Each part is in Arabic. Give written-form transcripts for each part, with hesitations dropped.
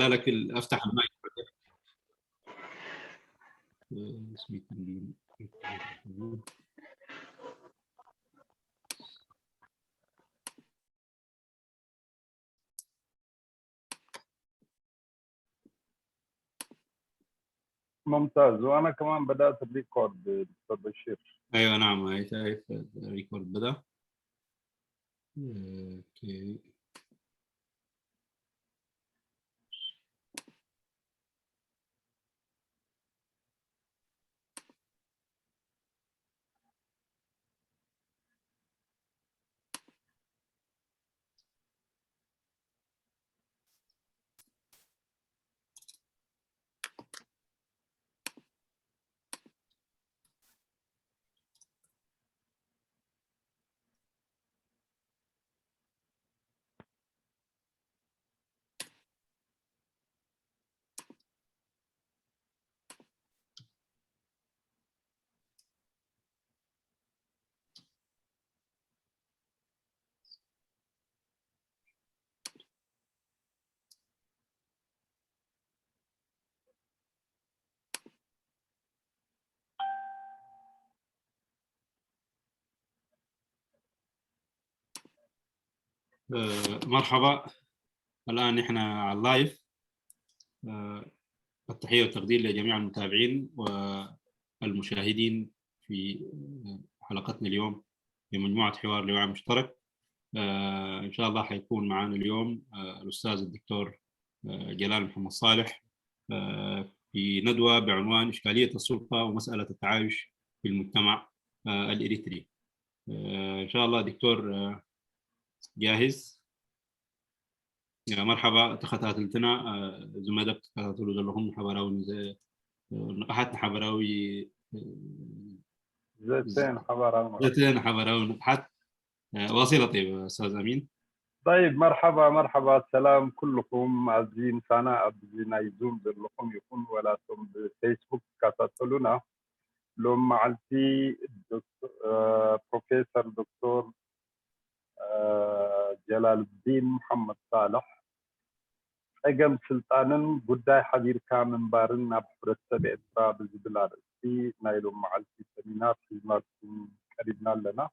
لك افتح المايك. ممتاز. وانا كمان بدات الريكورد دكتور بشير. ايوه نعم، هاي شايف الريكورد بدأ. اوكي. مرحبا، الآن احنا على اللايف. التحية والتقدير لجميع المتابعين والمشاهدين في حلقتنا اليوم في مجموعة حوار لوعي مشترك. إن شاء الله حيكون معنا اليوم الأستاذ الدكتور جلال محمد صالح في ندوة بعنوان إشكالية السلطة ومسألة التعايش في المجتمع الإريتري. إن شاء الله دكتور جاهز؟ مرحبا تختاتلتنا زمدك تختاتلو دلهم حبراوي نقحت حبراوي زيتين حضر. زيتين حبراوي نقحت واصلة. طيب أستاذ أمين. طيب مرحبا السلام كلكم عزين سنة أبزينا يزوم باللكم يكون ولا تم بفيسبوك كتاتلونا لهم معلتي بروفيسور دكتور جلال الدين محمد صالح أجم سلطانا قداي حدير كامن بارنا بحرسة إسراء بزبلار في نايلو معلتي سمينار في ماركم قريبنا لنا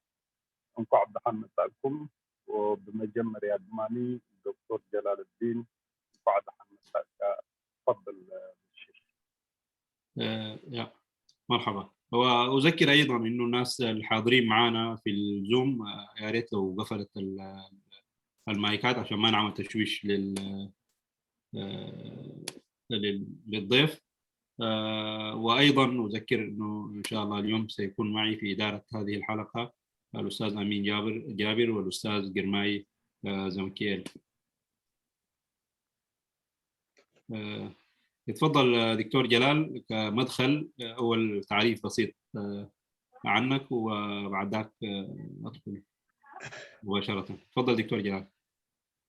انكو عبد الحمد مساءكم وبمجمع رياض ماني دكتور جلال الدين انكو عبد الحمد مساءك. تفضل الشيخ. يا مرحبا. وأذكر أيضا إنه الناس الحاضرين معنا في الزوم يا ريت لو قفلت المايكات عشان ما نعمل تشويش للضيف. وأيضا أذكر أنه إن شاء الله اليوم سيكون معي في إدارة هذه الحلقة الأستاذ أمين جابر والأستاذ قرماي زمكيل. يتفضل دكتور جلال كمدخل، أول تعريف بسيط عنك وبعد ذاك أدخل مباشرة. تفضل دكتور جلال.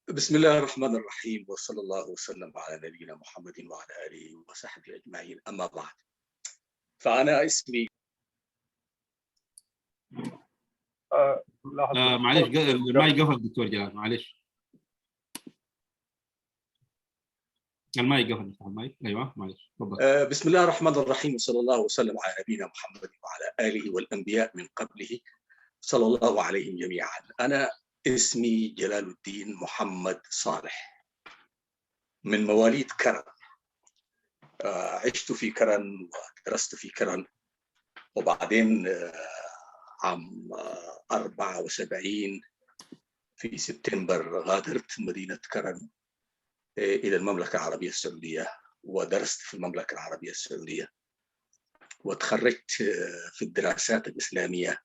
بسم الله الرحمن الرحيم، وصلى الله وسلم على نبينا محمد وعلى آله وصحبه أجمعين. أما بعد، فأنا اسمي معلش المايك قفل دكتور جلال، معلش المايك قفل. نفتح المايك. أيوة معلش تفضل. بسم الله الرحمن الرحيم، وصلى الله وسلم على نبينا محمد وعلى آله والأنبياء من قبله صلى الله عليهم جميعا. أنا اسمي جلال الدين محمد صالح، من مواليد كرن. عشت في كرن ودرست في كرن، وبعدين عام 74 في سبتمبر غادرت مدينة كرن إلى المملكة العربية السعودية، ودرست في المملكة العربية السعودية، وتخرجت في الدراسات الإسلامية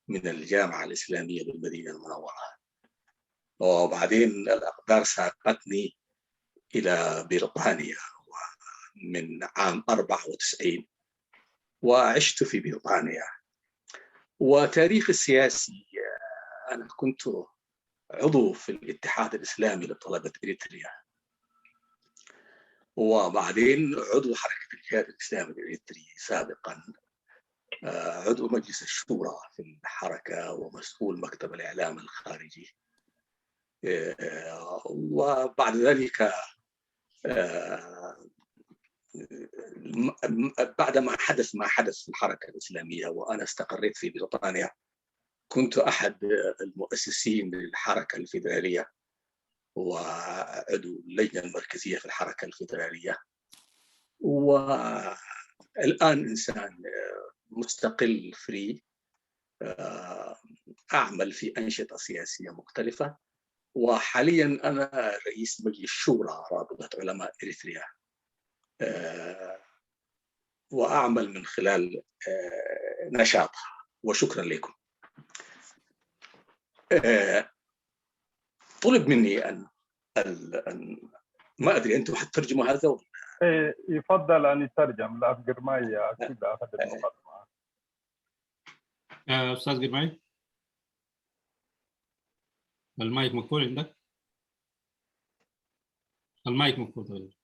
من الجامعة الإسلامية بالمدينة المنورة. وبعدين الأقدار ساقتني إلى بريطانيا من عام 94، وعشت في بريطانيا. وتاريخ السياسي، أنا كنت عضو في الاتحاد الإسلامي لطلبة إريتريا، وبعدين عضو حركة الجهاد الإسلامي الإريتري سابقا، عضو مجلس الشورى في الحركة ومسؤول مكتب الإعلام الخارجي. وبعد ذلك بعد ما حدث في الحركة الإسلامية وأنا استقريت في بريطانيا، كنت أحد المؤسسين للحركة الفيدرالية وعضو اللجنة المركزية في الحركة الفيدرالية، والآن إنسان مستقل فري، أعمل في أنشطة سياسية مختلفة، وحاليا أنا رئيس مجلس شورى رابطة علماء إريتريا، وأعمل من خلال نشاطها. وشكرا لكم. طلب مني أن ما أدري أنتم حتترجموا هذا؟ يفضل أن يترجم. لا قرماي أكيد أخذ المقدمة. أستاذ قرماي، المايك مقفول عندك؟ المايك مقفول.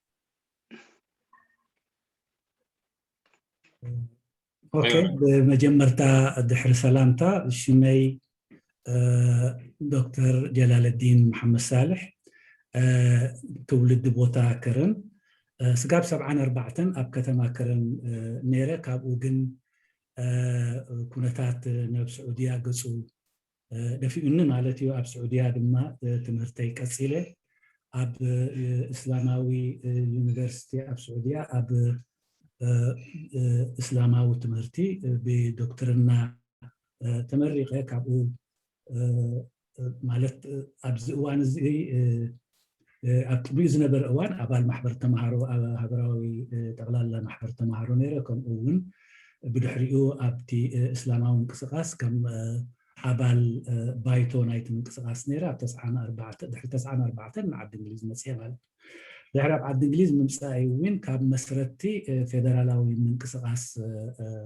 اوكي، بمجمرتا دحر سلامتا شمي دكتور جلال الدين محمد صالح، تولد بوتا كرن سقاب 74 أب كتما كرن نيرة كابو جن كونتات نب سعودية قصو دفي إننا مالتيو أب سعودية دما تمرتي كسيلة أب إسلاماوي يونيفرسيتي أب سعودية أب إسلاماوي تمرتي بدكتورنا تمرقة كابو مالت أبز وان زي أبتبيز نبر أوان أبال محبر تمهارو هبراوي تغلال محبر تمهارو نيرة كم أون بدحريو أبتي إسلاماون قصقاس كم أبال بايتو نايتن قصقاس نيرة تسعان أربعة دحر تسعان أربعة عبد الإنجليز مسيحال دحر عبد الإنجليز ممساي وين كاب مسرتي فيدرالاوي من قصقاس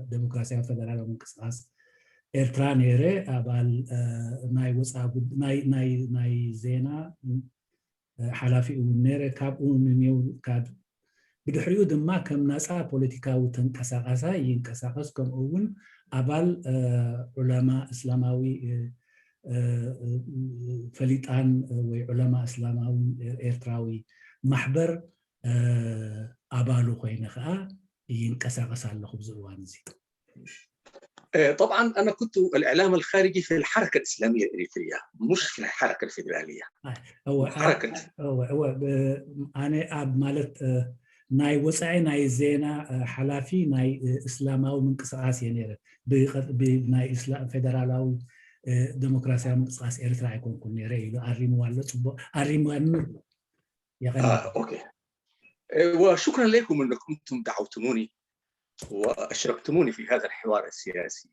ديمقراطيا فيدرالاوي من قصقاس إرترا نيرة أبال ناي وصاب ناي زينا حلافي ونيرة كاب ونميو كاب بدحريو دما كم ناسا بوليتيكا وتنقساقسا ينقساقس كم أون أبال علماء إسلاماوي فليطان وعلماء إسلاماوي إرتراوي محبر أبالو خوينا خا ينقساقسا لخو بزوان زي. طبعا أنا كنت الإعلام الخارجي في الحركة الإسلامية الإريترية، مش في الحركة الفيدرالية. هو أنا أب مالت ناي وصعي ناي زينا حلافي ناي إسلاماوي من قصاص ينير بناي إسلام فيدرالاوي ديمقراطيا من قصاص إريتريا يكون كل نيري أريمو ولا صبو أريمو أنو أوكي. وشكرا لكم أنكم أنتم دعوتموني وأشركتموني في هذا الحوار السياسي.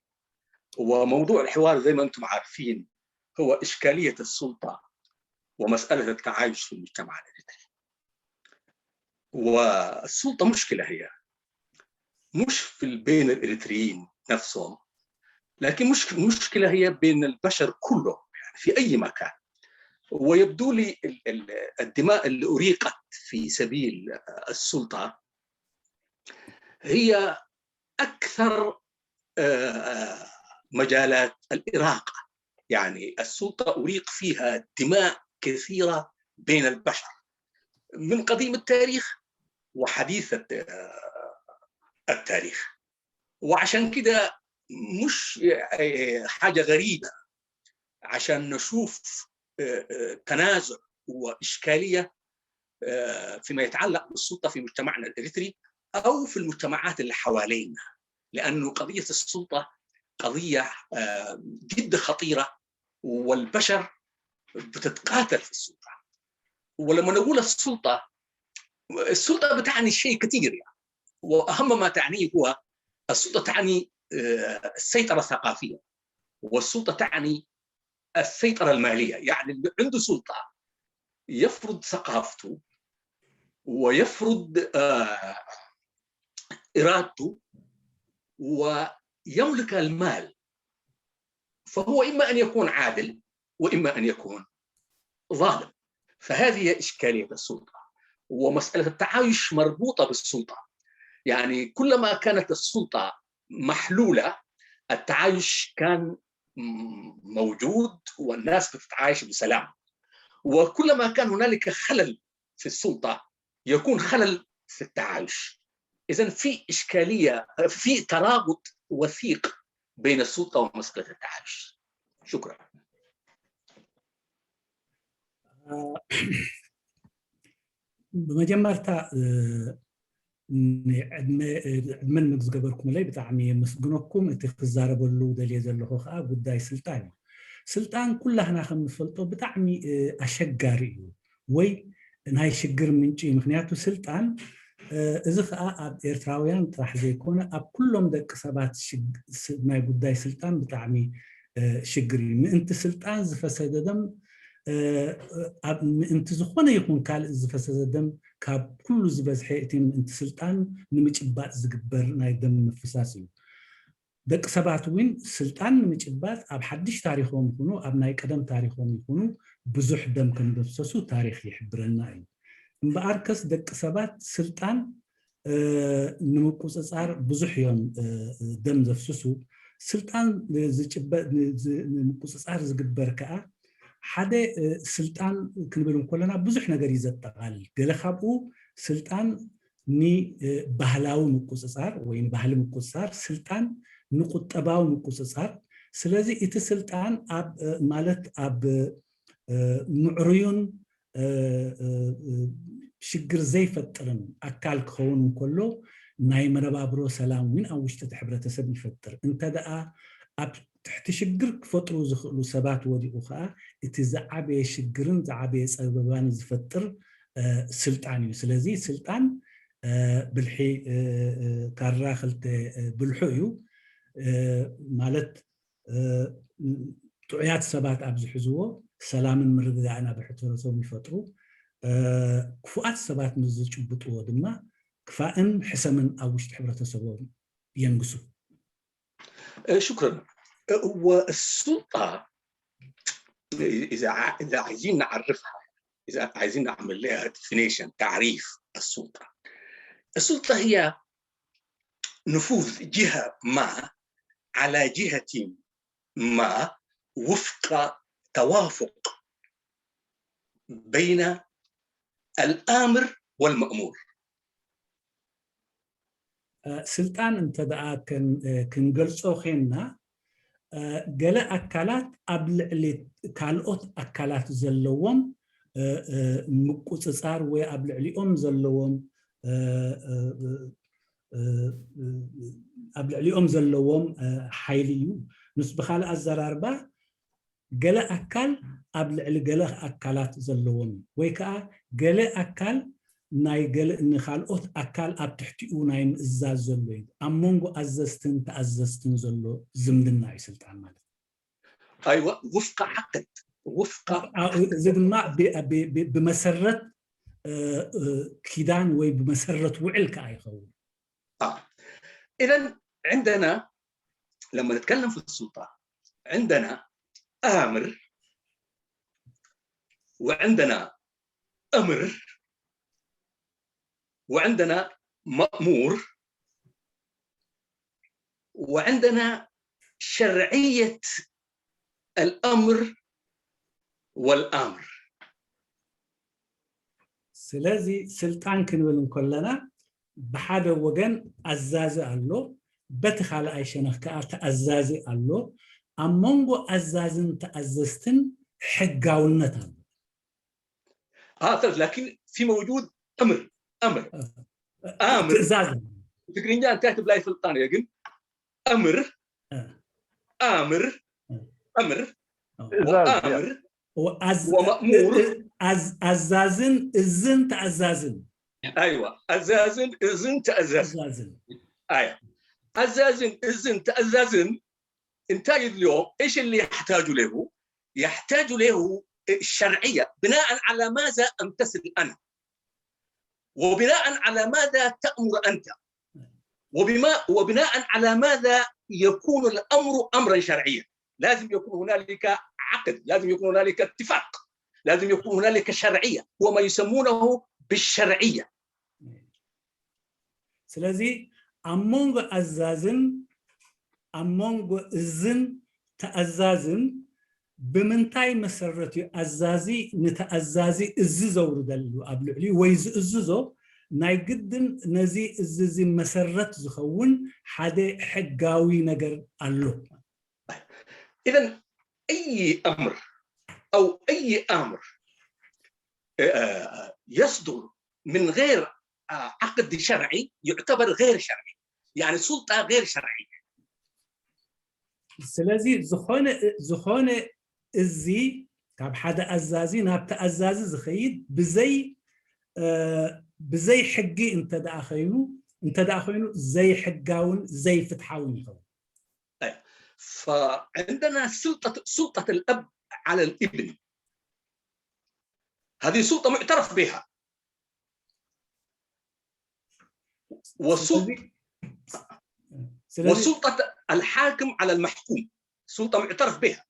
وموضوع الحوار زي ما أنتم عارفين هو إشكالية السلطة ومسألة التعايش في المجتمع الإريتري. والسلطة مشكلة هي مش بين الإريتريين نفسهم، لكن مشكلة هي بين البشر كلهم، يعني في أي مكان. ويبدو لي الدماء اللي أريقت في سبيل السلطة هي أكثر مجالات الإراقة، يعني السلطة أريق فيها دماء كثيرة بين البشر من قديم التاريخ وحديث التاريخ. وعشان كده مش حاجة غريبة عشان نشوف تنازع وإشكالية فيما يتعلق بالسلطة في مجتمعنا الإريتري أو في المجتمعات اللي حوالينا، لأنه قضية السلطة قضية جدا خطيرة والبشر بتتقاتل في السلطة. ولما نقول السلطة بتعني شيء كثير يعني، وأهم ما تعنيه هو السلطة تعني السيطرة الثقافية، والسلطة تعني السيطرة المالية. يعني اللي عنده سلطة يفرض ثقافته ويفرض إرادته ويملك المال، فهو إما أن يكون عادل وإما أن يكون ظالم. فهذه إشكالية السلطة، ومسألة التعايش مربوطة بالسلطة. يعني كلما كانت السلطة محلولة التعايش كان موجود والناس بتتعايش بسلام، وكلما كان هنالك خلل في السلطة يكون خلل في التعايش. إذن في إشكالية، في ترابط وثيق بين السلطة ومسألة التعايش. شكرا. بمجمرتا من مزجبركم لي بتعمي مسجنكم تخزاربلو دليل زلخو خا قداي سلطان كلها ناخذ نفلطو بتعمي أشجاري وي نهاي شجر منشي مخنياتو سلطان إذا خا إيرتراويان راح زيكون أب كلهم دك سبات ما قداي سلطان بتعمي شجري من أنت سلطان زفسد دم أنت زخونة يكون كال زفسد دم كاب كل زبز حياتي من أنت سلطان نمجبات زجبر ناي دم نفساسي دك سبات وين سلطان نمجبات أب حدش تاريخهم يكونوا أب ناي قدم تاريخهم يكونوا بزح دم كم دفسسو تاريخ يحبرنا بأركس دك سبات سلطان نمقص صار بزح يوم دم دفسسو سلطان زجبات نمقص صار زجبر كأ حدا سلطان كنبلون كلنا بزح نجار يزتقال جلخابو سلطان ني بهلاو مقصصار وين بهل مقصصار سلطان نقطباو مقصصار سلازي إت سلطان أب مالت أب معريون شجر زي فترن أكل كون كله ناي مربابرو سلام وين أو وش تحبره تسبي فتر أنت ده أب تحت شجر فترة زخلو سبات ودي أخا إتزعبي شجرن زعبي سببان زفتر سلطاني سلازي سلطان بالحي كراخلت بالحيو مالت تعيات سبات أبز حزوه سلام مرد عنا بحتور صوم يفتروا كفاءات سبات نزل بطوة دما كفاءن حسمن أوش تحبره تسبب ينقصوا. شكرا. والسلطة إذا عايزين نعرفها، إذا عايزين نعمل لها definition تعريف السلطة هي نفوذ جهة ما على جهة ما وفق توافق بين الآمر والمأمور. سلطان انت دعا كنقلصو خينا قال أكلات قبل كالوت أكلات زلوهم مقصصار وقبل عليهم زلوهم قبل عليهم زلوهم حيليو نسبخال الزراربا قال أكل قبل علي قال أكلات زلوهم ويكا قال أكل ناي قال إن خالوت أكل أبتحتيو نايم إزاز زلوين أمونغو أزستن تأزستن زلو زمدن ناي سلطان مالك أيوة وفق عقد وفق زد ما بمسرة كيدان وبمسرة وعلك أي خو إذن عندنا لما نتكلم في السلطة عندنا آمر وعندنا أمر وعندنا مأمور وعندنا شرعية الأمر والآمر. سلازي سلطان كنولن كلنا بحاجة وجن أزازي الله بتخال عيشنا كأزازي الله أمونغو أزازن تأزستن حقاولنتان. لكن في موجود أمر تأزازن. تقرين جان كاتب لاي سلطان يقول أمر وأمر ومأمور أزازن إذن تأزازن. أيوة أزازن إذن تأزازن. أيوة أزازن إذن تأزازن. إنتاج اليوم إيش اللي يحتاج له؟ يحتاج له الشرعية بناء على ماذا أمتثل أنا وبناء على ماذا تأمر أنت وبناء على ماذا يكون الأمر أمرا شرعيا. لازم يكون هنالك عقد، لازم يكون هنالك اتفاق، لازم يكون هنالك شرعية، هو ما يسمونه بالشرعية. سلازي أمونغ أزازن أمونغ إذن تأزازن بمنتاي مسرتي أزازي نتأزازي إززو ردلو قبل علي ويز إززو ናይ ግድን ነዚ እዚ መሰረት ዝኸውን ሓደ ሕጋዊ ነገር ኣሎ إذن أي أمر أو أي أمر يصدر من غير عقد شرعي يعتبر غير شرعي يعني سلطة غير شرعية سلازي زخونه ازي كاب حدا أزازي ناب تأزازي زخيد بزي حقي انت دا خينو زي حقاون زي فتحاون يخون فعندنا سلطة الأب على الابن هذه سلطة معترف بها وسلطة الحاكم على المحكوم سلطة معترف بها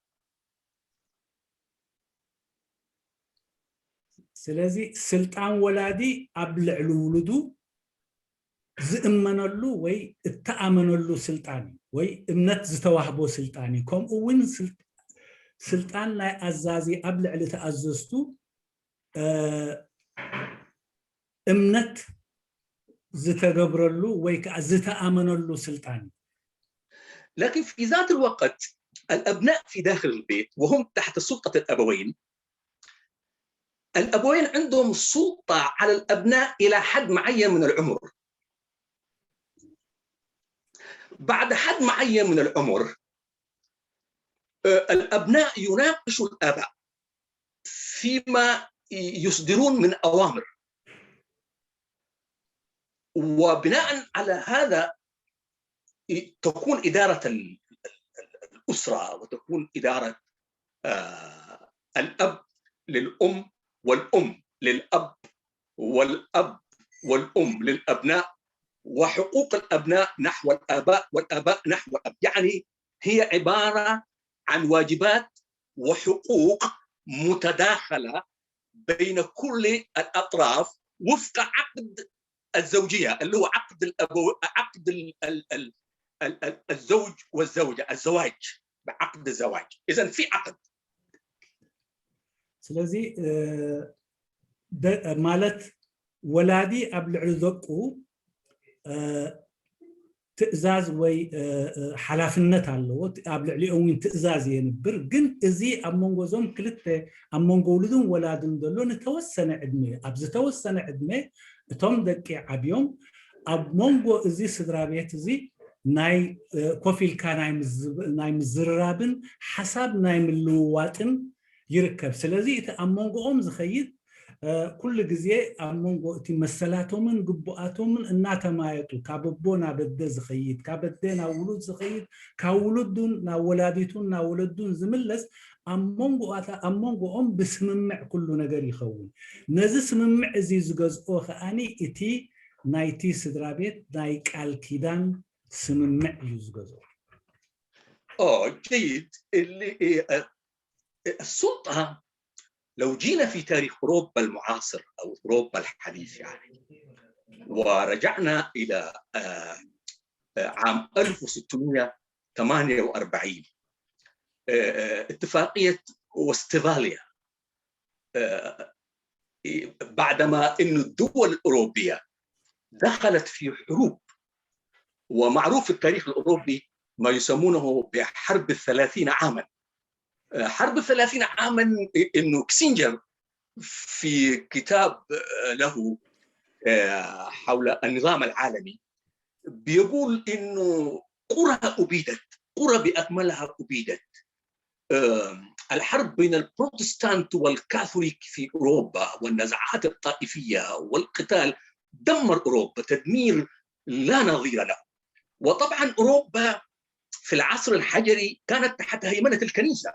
سلازي سلطان ولادي أبلع الولدو زأمنلو وي اتأمنلو سلطاني وي امنت زتواهبو سلطاني كم اوين سلطان لا أزازي أبلع لتأززتو امنت زتقبرلو وي زتأمنلو سلطاني لكن في ذات الوقت الأبناء في داخل البيت وهم تحت سلطة الأبوين الأبوين عندهم سلطة على الأبناء إلى حد معين من العمر بعد حد معين من العمر الأبناء يناقشوا الآباء فيما يصدرون من أوامر وبناء على هذا تكون إدارة الأسرة وتكون إدارة الأب للأم والأم للأب والأب والأم للأبناء وحقوق الأبناء نحو الآباء والآباء نحو الأب يعني هي عبارة عن واجبات وحقوق متداخلة بين كل الأطراف وفق عقد الزوجية اللي هو عقد الزوج والزوجة الزواج بعقد الزواج إذن في عقد سلازي مالت ولادي أبلع ذقو تأزاز وي حلافنت على أبلع ليهم تأزاز ينبر جن إزي أمونجوزهم كلته أمونجولدون ولادن دلون توسنا عدمه أبز توسنا عدمه توم دكي عبيوم أمونجو إزي سدرابيت إزي ناي كوفيل كان ناي مزرابن حسب ناي ملواتن يركب سلازي أمونجوهم زخيد كل جزيء أمونجو تمثلاتهم من جبؤاتهم من الناتا مايتو كاببونا بدز خيد كابدنا ولود زخيد كولدون ناولاديتون ناولدون زملس أمونجو بسممع كل نجار يخون نزس ممع زي زجاز أني إتي نايتي سدرابيت نايك الكيدان سممع يزجازو جيد اللي السلطة لو جينا في تاريخ أوروبا المعاصر أو أوروبا الحديث يعني ورجعنا إلى عام 1648 اتفاقية وستفاليا بعدما أن الدول الأوروبية دخلت في حروب ومعروف في التاريخ الأوروبي ما يسمونه بحرب 30 عاماً حرب 30 عاماً إنه كيسنجر في كتاب له حول النظام العالمي بيقول إنه قرى أبيدت قرى بأكملها أبيدت الحرب بين البروتستانت والكاثوليك في أوروبا والنزاعات الطائفية والقتال دمر أوروبا تدمير لا نظير له وطبعاً أوروبا في العصر الحجري كانت تحت هيمنة الكنيسة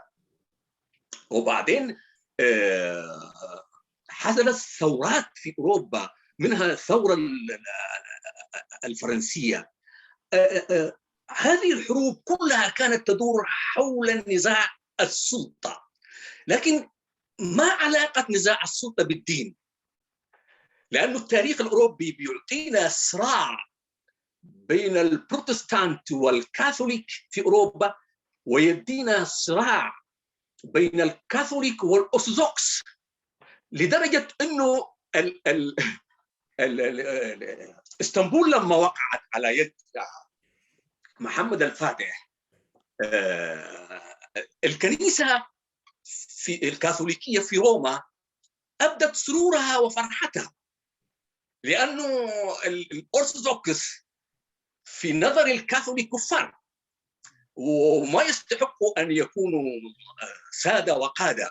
وبعدين حصلت ثورات في أوروبا منها الثورة الفرنسية هذه الحروب كلها كانت تدور حول نزاع السلطة لكن ما علاقة نزاع السلطة بالدين لأن التاريخ الأوروبي بيعطينا صراع بين البروتستانت والكاثوليك في أوروبا ويدينا صراع بين الكاثوليك والأرثوذكس لدرجة أنه اسطنبول لما وقعت على يد محمد الفاتح، الكنيسة في الكاثوليكية في روما أبدت سرورها وفرحتها، لأنه الأرثوذكس في نظر الكاثوليك كفار وما يستحقوا أن يكونوا سادة وقادة،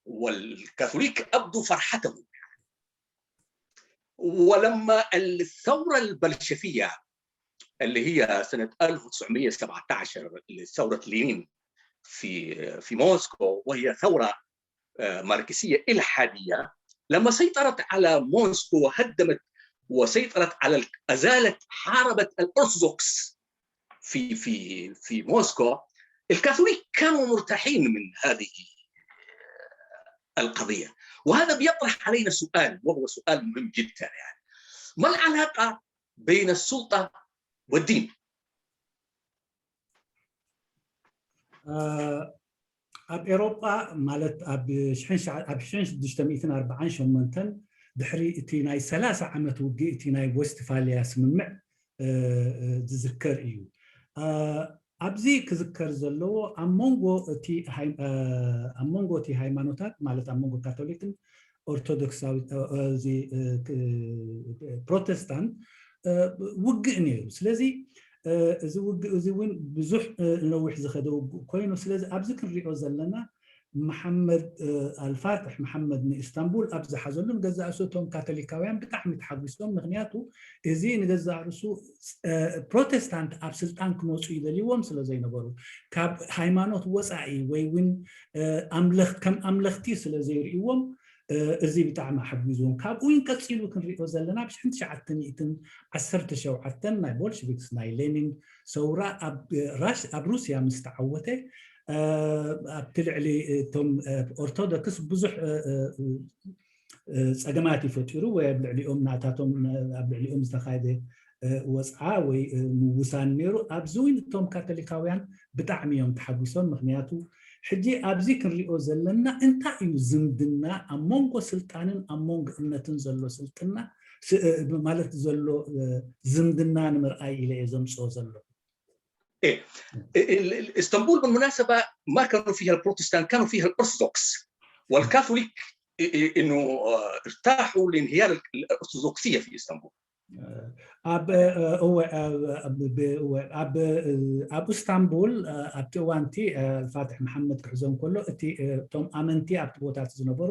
والكاثوليك أبدوا فرحتهم. ولما الثورة البلشفية اللي هي سنة 1917 ثورة لينين في موسكو، وهي ثورة ماركسية إلحادية، لما سيطرت على موسكو وهدمت وسيطرت على أزالت حاربت الأرثوذكس في موسكو، الكاثوليك كانوا مرتاحين من هذه القضية. وهذا بيطرح علينا سؤال، وهو سؤال مهم جدا، يعني ما العلاقة بين السلطة والدين؟ ኣብ ኤሮጳ ማለት ኣብ 1648 ድሕሪ እቲ ናይ 30 ዓመት ውግእ እቲ ናይ ዌስትፋልያ ስምምዕ ዝዝከር እዩ። ኣብዚ ክዝከር ዘለዎ ኣብ መንጎ እቲ ሃይማኖታት ማለት ኣብ መንጎ ካቶሊክን ኦርቶዶክሳዊ ፕሮቴስታንት ውግእ ነይሩ። ስለዚ እዚ ውግእ እዚ እውን ብዙሕ ነዊሕ ዝኸደ ውግእ ኮይኑ፣ ስለዚ ኣብዚ ክንሪኦ ዘለና መሐመድ አልፋትሕ መሐመድ ንኢስታንቡል ኣብ ዝሓዘሉ ንገዛእ ርእሱ እቶም ካቶሊካውያን ብጣዕሚ ተሓጒሶም፣ ምክንያቱ እዚ ንገዛእ ርእሱ ፕሮቴስታንት ኣብ ስልጣን ክመፁ ይደልይዎም ስለ ዘይነበሩ ካብ ሃይማኖት ወፃኢ ወይ እውን ከም ኣምለኽቲ ስለ ዘይርእይዎም እዚ ብጣዕሚ ሓጊዞም። ካብኡ ቀፂሉ ክንሪኦ ዘለና ብ1917 ናይ ቦልሸቪክስ ናይ ሌኒን ሰውራ ኣብ ሩስያ ምስ ተዓወተ ኣብቲ ልዕሊ እቶም ኦርቶዶክስ ብዙሕ ፀገማት ይፈጢሩ ወይ ኣብ ልዕሊኦም ናታቶም ኣብ ልዕሊኦም ዝተኻየደ ወፅዓ ወይ ምውሳን ነይሩ። ኣብዚ እውን እቶም ካቶሊካውያን ብጣዕሚ እዮም ተሓጒሶም፣ ምክንያቱ ሕጂ ኣብዚ ክንሪኦ ዘለና እንታይ እዩ ዝምድና ኣብ መንጎ ስልጣንን ኣብ መንጎ እምነትን ዘሎ ስልጥና ማለት ዘሎ ዝምድና ንምርኣይ ኢለ እየ ዘምፅኦ ዘሎ። اسطنبول بالمناسبة ما كانوا فيها البروتستانت، كانوا فيها الأرثوذكس والكاثوليك، إنه ارتاحوا لانهيار الأرثوذكسية في اسطنبول. ኣብ እስታንቡል ኣብቲ እዋንቲ ፋትሕ መሐመድ ክሕዞም ከሎ እቶም ኣመንቲ ኣብቲ ቦታት ዝነበሩ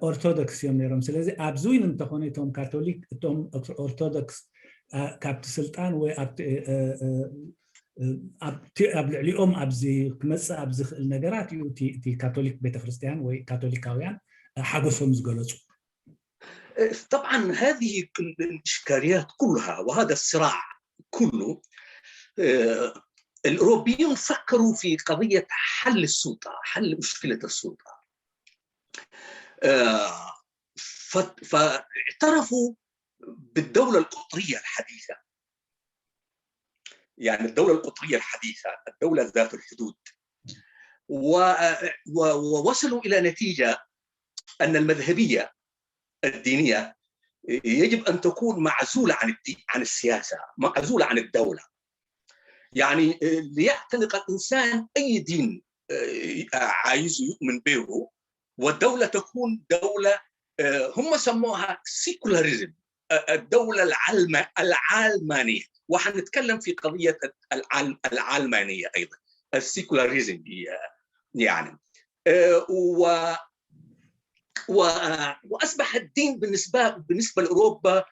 ኦርቶዶክስ እዮም ነይሮም። ስለዚ ኣብዚ እውን እንተኾነ እቶም ካቶሊክ እቶም ኦርቶዶክስ ካብቲ ስልጣን ወይ ኣብ ልዕሊኦም ኣብዚ ክመፅእ ኣብ ዝኽእል ነገራት እዩ እቲ ካቶሊክ ቤተክርስትያን ወይ ካቶሊካውያን ሓጎሶም ዝገለጹ። طبعا هذه الإشكاليات كلها وهذا الصراع كله، الأوروبيون فكروا في قضية حل السلطة، حل مشكلة السلطة، فاعترفوا بالدولة القطرية الحديثة، يعني الدولة القطرية الحديثة، الدولة ذات الحدود، ووصلوا إلى نتيجة أن المذهبية الدينية يجب أن تكون معزولة عن السياسة، معزولة عن الدولة. يعني ليعتنق الإنسان أي دين عايز يؤمن به، والدولة تكون دولة هم سموها سيكولاريزم، الدولة العلمانية، وحنتكلم في قضية العلمانية أيضا، السيكولاريزم يعني. وأصبح الدين بالنسبة لأوروبا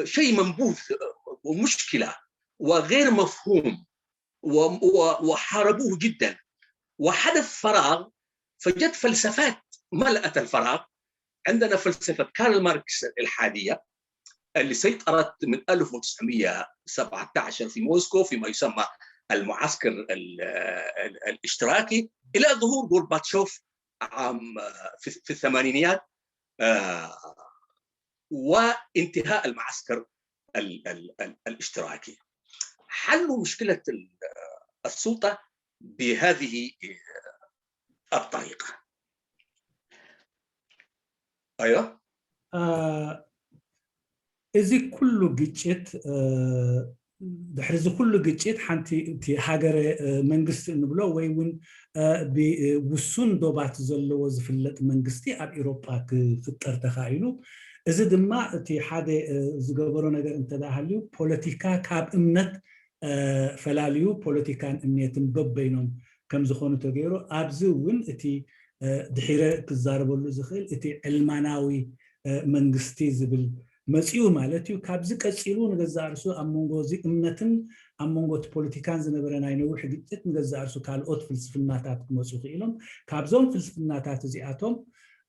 شيء منبوذ ومشكلة وغير مفهوم، وحاربوه جدا، وحدث فراغ، فجت فلسفات ملأت الفراغ. عندنا فلسفة كارل ماركس الإلحادية اللي سيطرت من 1917 في موسكو فيما يسمى المعسكر الاشتراكي إلى ظهور غورباتشوف في الثمانينيات وانتهاء المعسكر الاشتراكي. حلوا مشكلة السلطة بهذه الطريقة. أيوة. እዚ ኩሉ ግጭት ድሕሪ እዚ ኩሉ ግጭት ሓንቲ እቲ ሃገረ መንግስቲ እንብሎ ወይ እውን ብውሱን ዶባት ዘለዎ ዝፍለጥ መንግስቲ ኣብ ኤውሮጳ ክፍጠር ተኻኢሉ እዚ ድማ እቲ ሓደ ዝገበሮ ነገር እንተዳሃልዩ ፖለቲካ ካብ እምነት ፈላልዩ ፖለቲካን እምነትን በበይኖም ከም ዝኾኑ ተገይሩ ኣብዚ እውን እቲ ድሒረ ክዛረበሉ ዝኽእል እቲ ዕልማናዊ መንግስቲ ዝብል መፅኡ ማለት እዩ ካብዚ ቀፂሉ ንገዛእ ርእሱ ኣብ መንጎ እዚ እምነትን ኣብ መንጎ እቲ ፖለቲካን ዝነበረ ናይ ነዊሕ ግጭት ንገዛእ ርእሱ ካልኦት ፍልስፍናታት ክመፁ ክኢሎም ካብዞም ፍልስፍናታት እዚኣቶም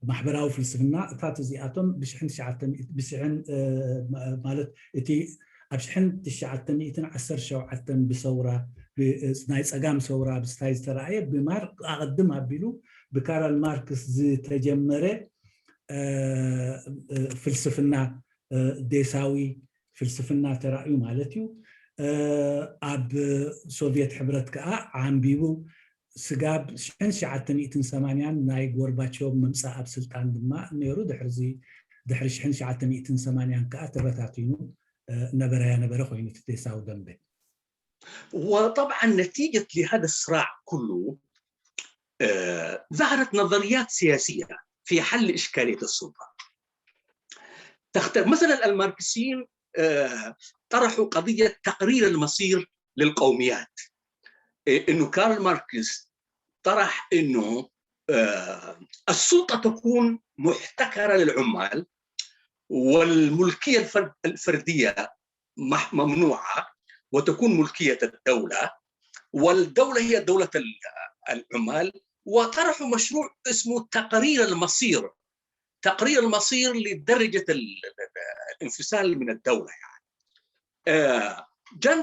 ማሕበራዊ ፍልስፍናታት እዚኣቶም ማለት እቲ ኣብ 1917 ብሰውራ ናይ ፀጋም ሰውራ ብስታይ ዝተረኣየ ኣቐድም ኣቢሉ ብካርል ማርክስ ዝተጀመረ ፍልስፍና ዴሳዊ ፍልስፍና ተራእዩ ማለት እዩ ኣብ ሶቪየት ሕብረት ከዓ ዓንቢቡ ስጋብ 1980 ናይ ጎርባቾቭ ምምፃእ ኣብ ስልጣን ድማ ነይሩ ድሕሪ 1980 ከዓ ተበታቲኑ ነበረ ኮይኑ ዴሳዊ ደንበ وطبعا نتيجة لهذا الصراع كله ظهرت نظريات سياسية في حل إشكالية السلطة. مثلا الماركسيين طرحوا قضية تقرير المصير للقوميات. إنه كارل ماركس طرح إنه السلطة تكون محتكرة للعمال والملكية الفردية ممنوعة وتكون ملكية الدولة والدولة هي دولة العمال وطرحوا مشروع اسمه تقرير المصير لدرجة الانفصال من الدولة يعني.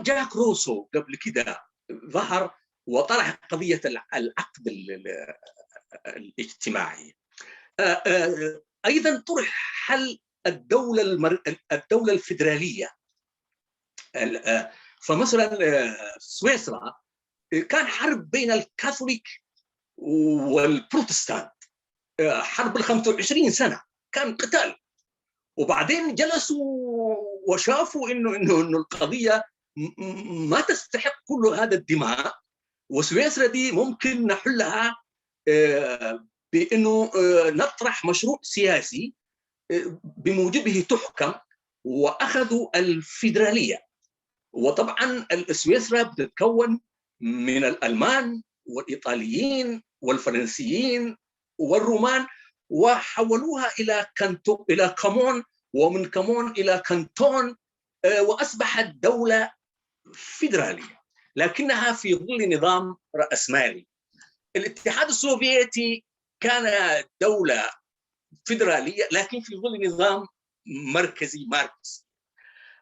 جاك روسو قبل كده ظهر وطرح قضية العقد الاجتماعي. أيضا طرح حل الدولة الفيدرالية. فمثلا سويسرا كان حرب بين الكاثوليك والبروتستانت حرب 25 سنة كان قتال وبعدين جلسوا وشافوا إنه القضية ما تستحق كل هذا الدماء وسويسرا دي ممكن نحلها بأنه نطرح مشروع سياسي بموجبه تحكم وأخذوا الفيدرالية. وطبعا سويسرا بتتكون من الألمان والإيطاليين والفرنسيين والرومان وحولوها إلى كمون ومن كمون إلى كانتون وأصبحت دولة فيدرالية لكنها في ظل نظام رأسمالي. الاتحاد السوفيتي كان دولة فيدرالية لكن في ظل نظام مركزي ماركس.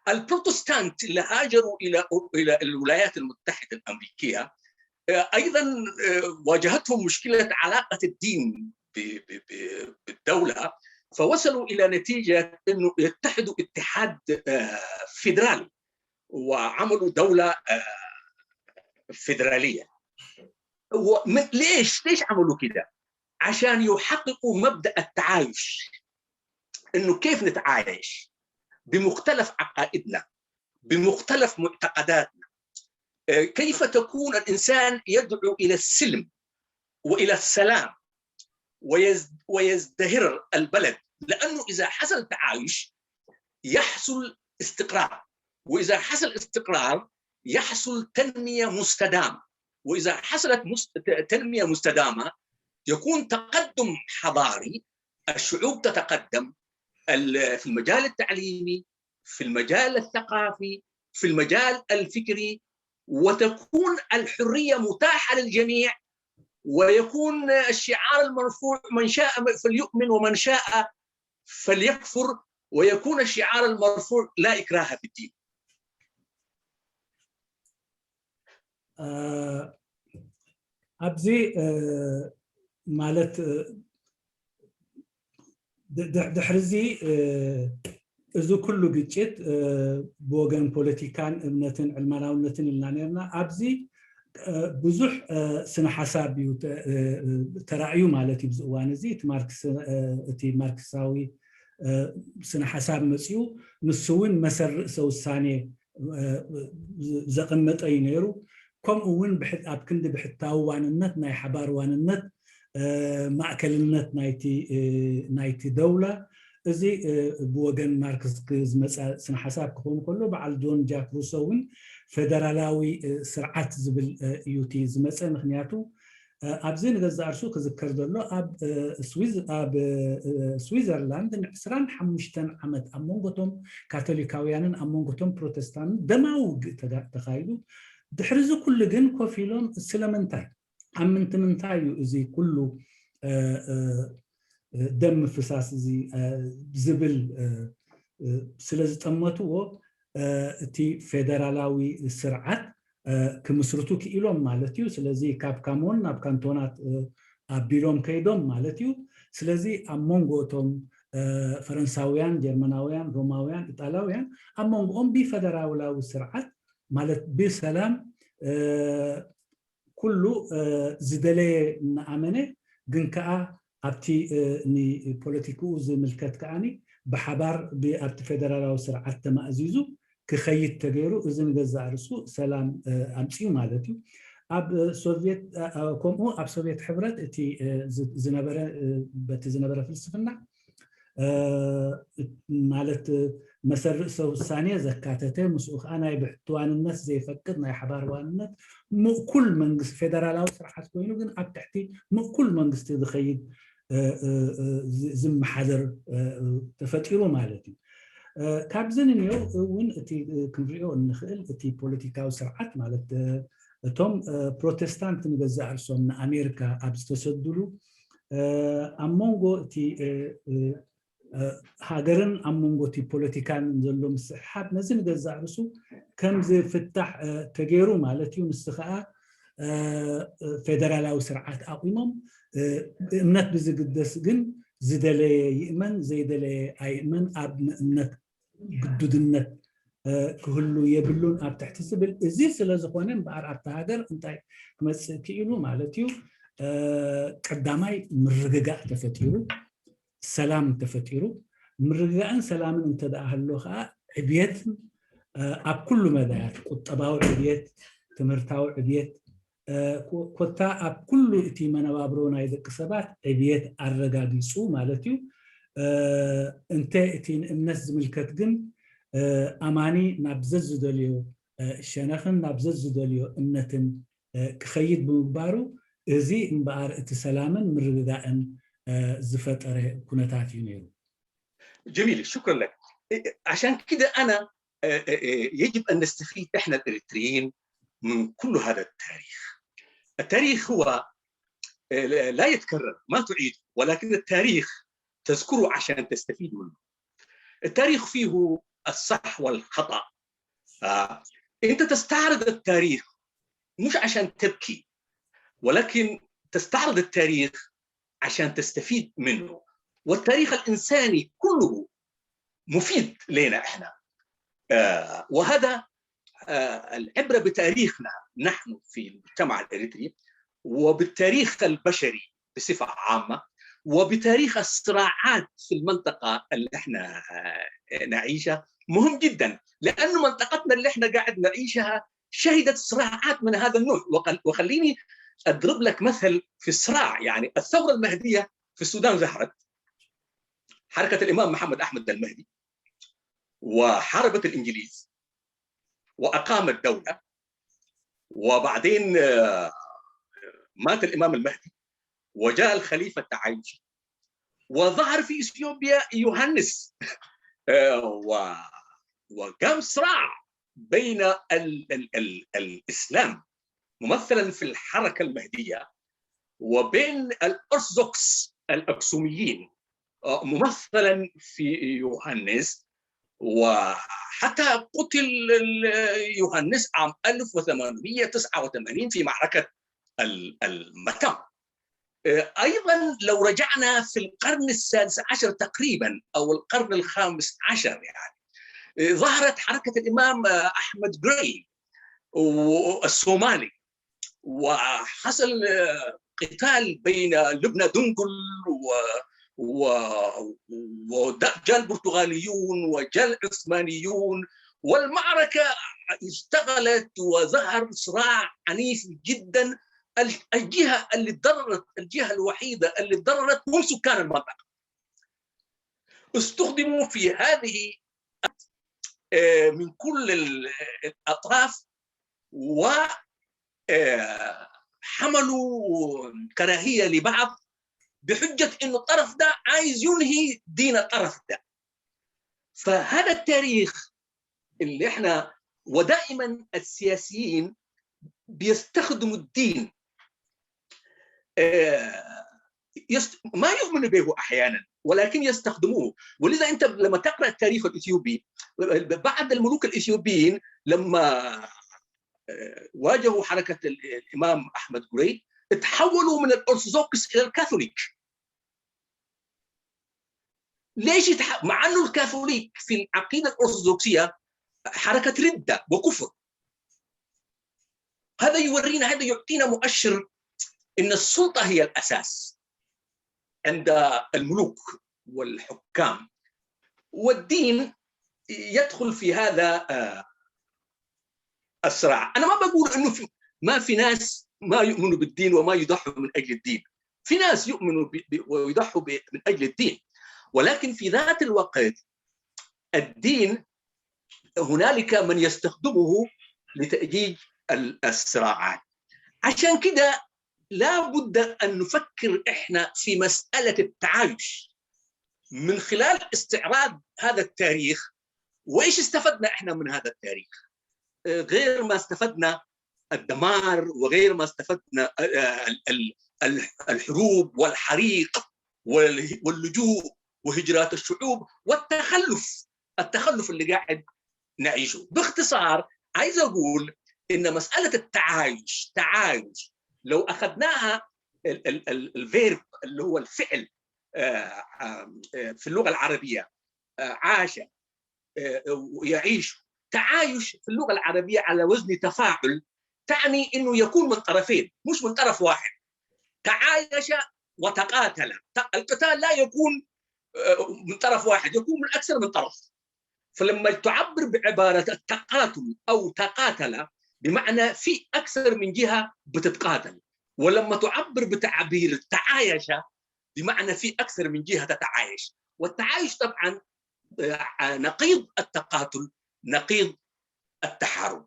البروتستانت اللي هاجروا إلى الولايات المتحدة الأمريكية أيضا واجهتهم مشكلة علاقة الدين بالدولة فوصلوا إلى نتيجة أنه يتحدوا اتحاد فيدرالي وعملوا دولة فيدرالية. ليش عملوا كده؟ عشان يحققوا مبدأ التعايش أنه كيف نتعايش بمختلف عقائدنا بمختلف معتقداتنا كيف تكون الإنسان يدعو إلى السلم وإلى السلام ويزدهر البلد لأنه إذا حصل تعايش يحصل استقرار وإذا حصل استقرار يحصل تنمية مستدامة وإذا حصلت تنمية مستدامة يكون تقدم حضاري الشعوب تتقدم في المجال التعليمي في المجال الثقافي في المجال الفكري وتكون الحرية متاحة للجميع ويكون الشعار المرفوع من شاء فليؤمن ومن شاء فليكفر ويكون الشعار المرفوع لا إكراه في الدين. أبزي مالت ድሕርዚ እዚ ኩሉ ግጭት ብወገን ፖለቲካን እምነትን ዕልማናውነትን ኢልና ነርና ኣብዚ ብዙሕ ስነ ሓሳብ እዩ ተራእዩ ማለት እዩ ብዚ እዋን እዚ እቲ ማርክሳዊ سنة حساب مسيو نسوين مسر رئيس وساني زقمت أي نيرو كم أون بحث أبكند بحث تاواننت ناي حبار واننت مأكلنت نايتي دولة زي بوجن ماركس كز مسألة سنة حساب كون كله بعد جون جاك روسوين فدرالاوي سرعات زبل يوتي زمسألة مخنياتو أبزين جزء أرسو كذكر دلو سويسرلاند نحسران حمشتن عمد أمونغتهم كاثوليكاويان أمونغتهم بروتستان دماوج تخيلوا دحرزو كل جن كوفيلون السلامنتاي عمنت منتايو زي كله دم فساس زي زبل سلز تمتو تي فيدرالاوي سرعات كمسرتو كيلوم مالتيو سلازي كاب كامون ناب كانتونات أبيلوم كيدوم مالتيو سلازي أمونغوتهم فرنساويان جرمناويان روماويان إيطالياويان أمونغهم بفدرالاوي سرعات مالت بسلام كله زدلي نأمنه جنكا أبتي ني بوليتيكو زي ملكات كأني بحبار بأبتي فدرالاوي سرعات تمأزيزو كخيط تغيرو إذن جزء رسو سلام أمسيو مالتيو أب سوفيت كومو أب سوفيت حبرت إتي زنبرة بتزنبرة فلسفنا مالت مسر سو الثانية زكاتته مسؤخ أنا يبحثوان الناس زي فكرنا يحبار وانت مو كل منقص فيدرالاو صراحة كوينو جن أب تحتي مو كل منقص تدخيد زم حذر تفتيرو مالتي كابزن اليوم وين تي كنريو النخل تي بوليتيكاو سرعات مالت توم بروتستانت نجزع رسوم أمريكا أبستسدلو أمونغو تي هاجرن أمونغو تي بوليتيكان نزلهم سحاب نزل نجزع رسو كم زي فتح تغيرو مالتي ونستخاء فيدرالاو سرعات أقيمهم امنت بزي قدس جن زدلي يأمن زيدلي أيمن أبنت قدودنت كهلو يبلون أب تحت سبل إزيس لازقونين بقر أب تهاجر أنتي مسكينو مالتيو قدامي مرقاق تفتيرو سلام تفتيرو مرقاقن سلام انت دا أهلوخا عبيت أب كل مدايات قطباو عبيت تمرتاو عبيت كوتا أب كل إتي منوابرونا يدك سبات عبيت الرقاقيسو مالتيو انت اتين الناس ملكت جن اماني نابزز دوليو شنخن نابزز دوليو امنتن كخيد بمبارو ازي مبار اتسلامن مرغداءن زفتره كنتات ينيرو. جميل، شكرا لك. عشان كده انا يجب ان نستفيد احنا الاريتريين من كل هذا التاريخ. التاريخ هو لا يتكرر، ما تعيد، ولكن التاريخ تذكره عشان تستفيد منه. التاريخ فيه الصح والخطأ. أنت تستعرض التاريخ مش عشان تبكي، ولكن تستعرض التاريخ عشان تستفيد منه. والتاريخ الإنساني كله مفيد لنا إحنا، وهذا العبرة بتاريخنا نحن في المجتمع الإريتري، وبالتاريخ البشري بصفة عامة، وبتاريخ الصراعات في المنطقة اللي احنا نعيشها مهم جدا، لأن منطقتنا اللي احنا قاعد نعيشها شهدت صراعات من هذا النوع. وخليني أضرب لك مثل في الصراع. يعني الثورة المهدية في السودان ظهرت حركة الإمام محمد أحمد المهدي، وحاربت الإنجليز وأقامت دولة، وبعدين مات الإمام المهدي وجاء الخليفة التعايشي، وظهر في إثيوبيا يوهنس، وقام صراع بين الإسلام ممثلا في الحركة المهدية وبين الأرثوذكس الأكسوميين ممثلا في يوهنس، وحتى قتل يوهنس عام 1889 في معركة المتم. أيضا لو رجعنا في القرن السادس عشر تقريبا أو القرن الخامس عشر، يعني ظهرت حركة الإمام أحمد جراي الصومالي، وحصل قتال بين لبنى دنقل وجاء البرتغاليون وجاء العثمانيون، والمعركة اشتغلت وظهر صراع عنيف جدا. الجهة اللي تضررت، الجهة الوحيدة اللي تضررت هم سكان المنطقة. استخدموا في هذه من كل الأطراف، وحملوا كراهية لبعض بحجة إنه الطرف ده عايز ينهي دين الطرف ده. فهذا التاريخ اللي احنا، ودائما السياسيين بيستخدموا الدين، ما يؤمنوا به أحيانا ولكن يستخدموه. ولذا أنت لما تقرأ التاريخ الإثيوبي، بعض الملوك الإثيوبيين لما واجهوا حركة الإمام أحمد جوري تحولوا من الأرثوذكس إلى الكاثوليك. ليش مع أنه الكاثوليك في العقيدة الأرثوذكسية حركة ردة وكفر. هذا يورينا، هذا يعطينا مؤشر إن السلطة هي الأساس عند الملوك والحكام، والدين يدخل في هذا الصراع. أنا ما بقول إنه ما في ناس ما يؤمنوا بالدين وما يضحوا من أجل الدين، في ناس يؤمنوا ويضحوا من أجل الدين، ولكن في ذات الوقت الدين هنالك من يستخدمه لتأجيج الصراعات. عشان كده لا بد أن نفكر إحنا في مسألة التعايش من خلال استعراض هذا التاريخ. وإيش استفدنا إحنا من هذا التاريخ؟ غير ما استفدنا الدمار، وغير ما استفدنا الحروب والحريق واللجوء وهجرات الشعوب والتخلف اللي قاعد نعيشه. باختصار عايز أقول إن مسألة التعايش، تعايش لو أخذناها الفيرب اللي هو الفعل في اللغة العربية، عاش ويعيش، تعايش في اللغة العربية على وزن تفاعل، تعني إنه يكون من طرفين مش من طرف واحد. تعايش وتقاتل، القتال لا يكون من طرف واحد، يكون من أكثر من طرف. فلما تعبر بعبارة التقاتل أو تقاتل بمعنى في أكثر من جهة بتتقاتل، ولما تعبر بتعبير التعايش بمعنى في أكثر من جهة تتعايش. والتعايش طبعا نقيض التقاتل، نقيض التحارب.